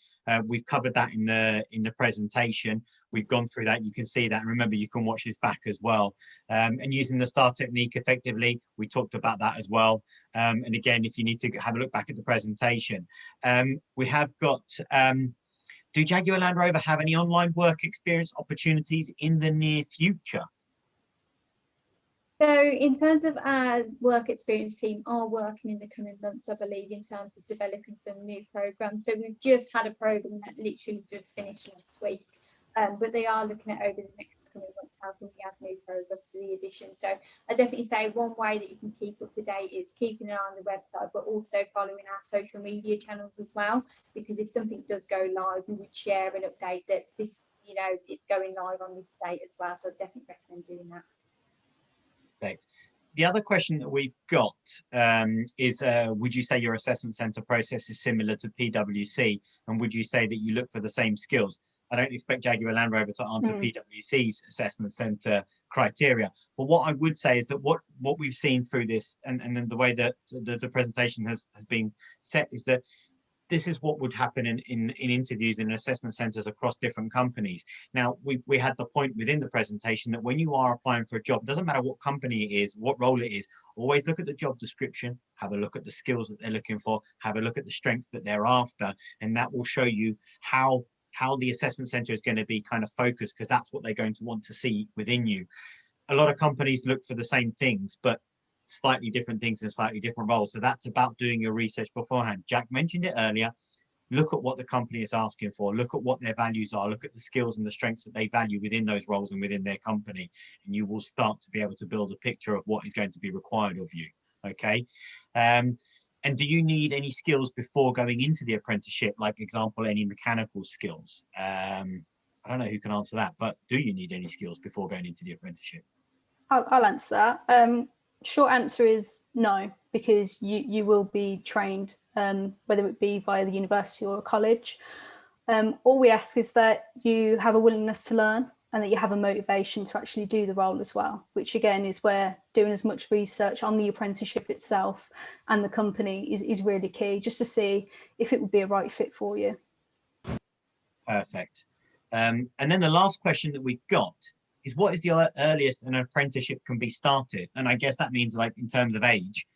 We've covered that in the presentation. We've gone through that. You can see that. And remember, you can watch this back as well. And using the STAR technique effectively, we talked about that as well. And again, if you need to have a look back at the presentation, we have got. Do Jaguar Land Rover have any online work experience opportunities in the near future? So in terms of our work experience team are working in the coming months, I believe, in terms of developing some new programs. So we've just had a program that literally just finished last week, but they are looking at over the next coming months how can we add new programs to the edition. So I definitely say one way that you can keep up to date is keeping an eye on the website, but also following our social media channels as well, because if something does go live, we would share an update that this, you know, it's going live on this date as well. So I definitely recommend doing that. The other question that we've got is, would you say your assessment centre process is similar to PwC, and would you say that you look for the same skills? I don't expect Jaguar Land Rover to answer PwC's assessment centre criteria, but what I would say is that what we've seen through this and then the way that the presentation has been set is that this is what would happen in interviews in assessment centers across different companies. Now, we had the point within the presentation that when you are applying for a job, doesn't matter what company it is, what role it is, always look at the job description, have a look at the skills that they're looking for, have a look at the strengths that they're after, and that will show you how the assessment center is going to be kind of focused, because that's what they're going to want to see within you. A lot of companies look for the same things, but slightly different things in slightly different roles. So that's about doing your research beforehand. Jack mentioned it earlier. Look at what the company is asking for. Look at what their values are. Look at the skills and the strengths that they value within those roles and within their company. And you will start to be able to build a picture of what is going to be required of you. Okay. And do you need any skills before going into the apprenticeship? Like example, any mechanical skills? I don't know who can answer that, but do you need any skills before going into the apprenticeship? I'll answer that. Short answer is no, because you will be trained, whether it be via the university or a college. All we ask is that you have a willingness to learn and that you have a motivation to actually do the role as well, which again is where doing as much research on the apprenticeship itself and the company is really key, just to see if it would be a right fit for you. Perfect. And then the last question that we got is, what is the earliest an apprenticeship can be started? And I guess that means, like, in terms of age,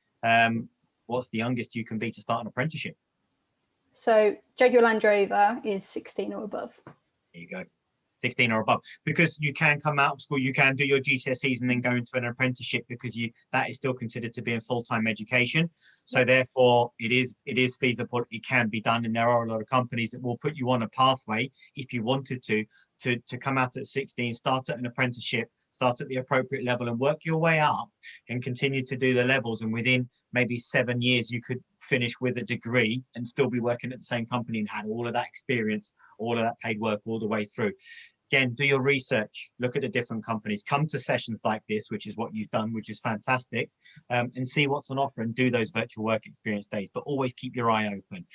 what's the youngest you can be to start an apprenticeship? So Jaguar Land Rover is 16 or above. There you go. 16 or above, because you can come out of school, you can do your GCSEs and then go into an apprenticeship, because that is still considered to be a full-time education. So therefore it is feasible, it can be done, and there are a lot of companies that will put you on a pathway if you wanted to come out at 16, start at an apprenticeship, start at the appropriate level and work your way up and continue to do the levels, and within maybe 7 years you could finish with a degree and still be working at the same company and had all of that experience, all of that paid work all the way through. Again, do your research, look at the different companies, come to sessions like this, which is what you've done, which is fantastic, and see what's on offer and do those virtual work experience days, but always keep your eye open.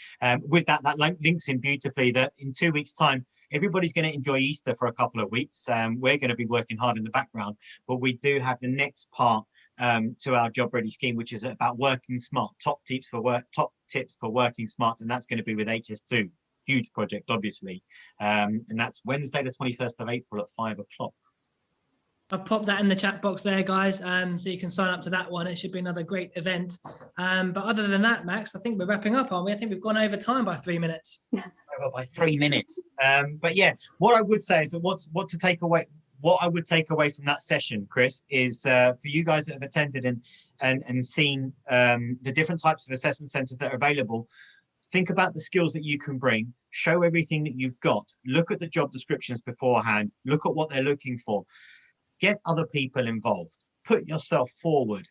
With that links in beautifully that in 2 weeks' time, everybody's going to enjoy Easter for a couple of weeks. We're going to be working hard in the background, but we do have the next part to our job ready scheme, which is about working smart, top tips for working smart, and that's going to be with HS2. Huge project, obviously, and that's Wednesday the 21st of April at 5 o'clock. I've popped that in the chat box there, guys, so you can sign up to that one. It should be another great event. But other than that, Max, I think we're wrapping up, aren't we? I think we've gone over time by 3 minutes. Over by 3 minutes. But yeah, what I would say is that what I would take away from that session, Chris, is for you guys that have attended and seen the different types of assessment centres that are available. Think about the skills that you can bring, show everything that you've got, look at the job descriptions beforehand, look at what they're looking for, get other people involved, put yourself forward.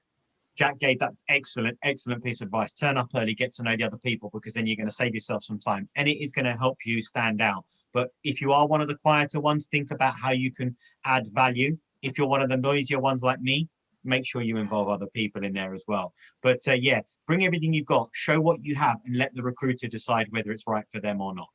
Jack gave that excellent piece of advice. Turn up early, get to know the other people, because then you're going to save yourself some time and it is going to help you stand out. But if you are one of the quieter ones, think about how you can add value. If you're one of the noisier ones like me, make sure you involve other people in there as well. But yeah, bring everything you've got, show what you have, and let the recruiter decide whether it's right for them or not.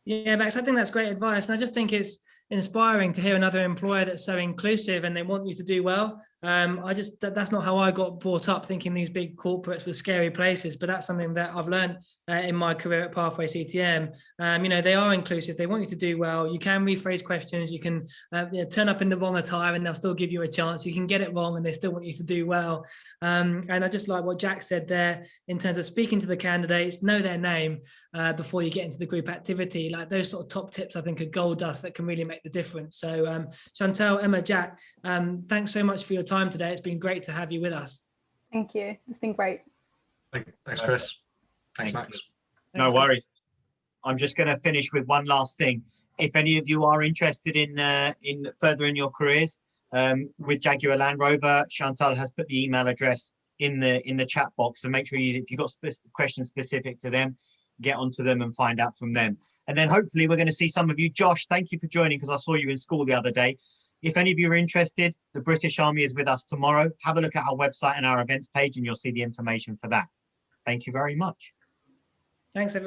Yeah, Max, I think that's great advice. And I just think it's inspiring to hear another employer that's so inclusive and they want you to do well. That's not how I got brought up, thinking these big corporates were scary places, but that's something that I've learned in my career at Pathway CTM. They are inclusive. They want you to do well. You can rephrase questions. You can turn up in the wrong attire and they'll still give you a chance. You can get it wrong and they still want you to do well. And I just like what Jack said there in terms of speaking to the candidates, know their name before you get into the group activity. Like those sort of top tips, I think, are gold dust that can really make the difference. So Chantal, Emma, Jack, thanks so much for your time today. It's been great to have you with us. Thank you. It's been great. Thanks, Chris. Thanks, Max. No worries. I'm just going to finish with one last thing. If any of you are interested in furthering your careers with Jaguar Land Rover, Chantal has put the email address in the chat box. So make sure if you've got questions specific to them, get onto them and find out from them. And then hopefully we're going to see some of you. Josh, thank you for joining, because I saw you in school the other day. If any of you are interested, the British Army is with us tomorrow. Have a look at our website and our events page and you'll see the information for that. Thank you very much. Thanks, everyone.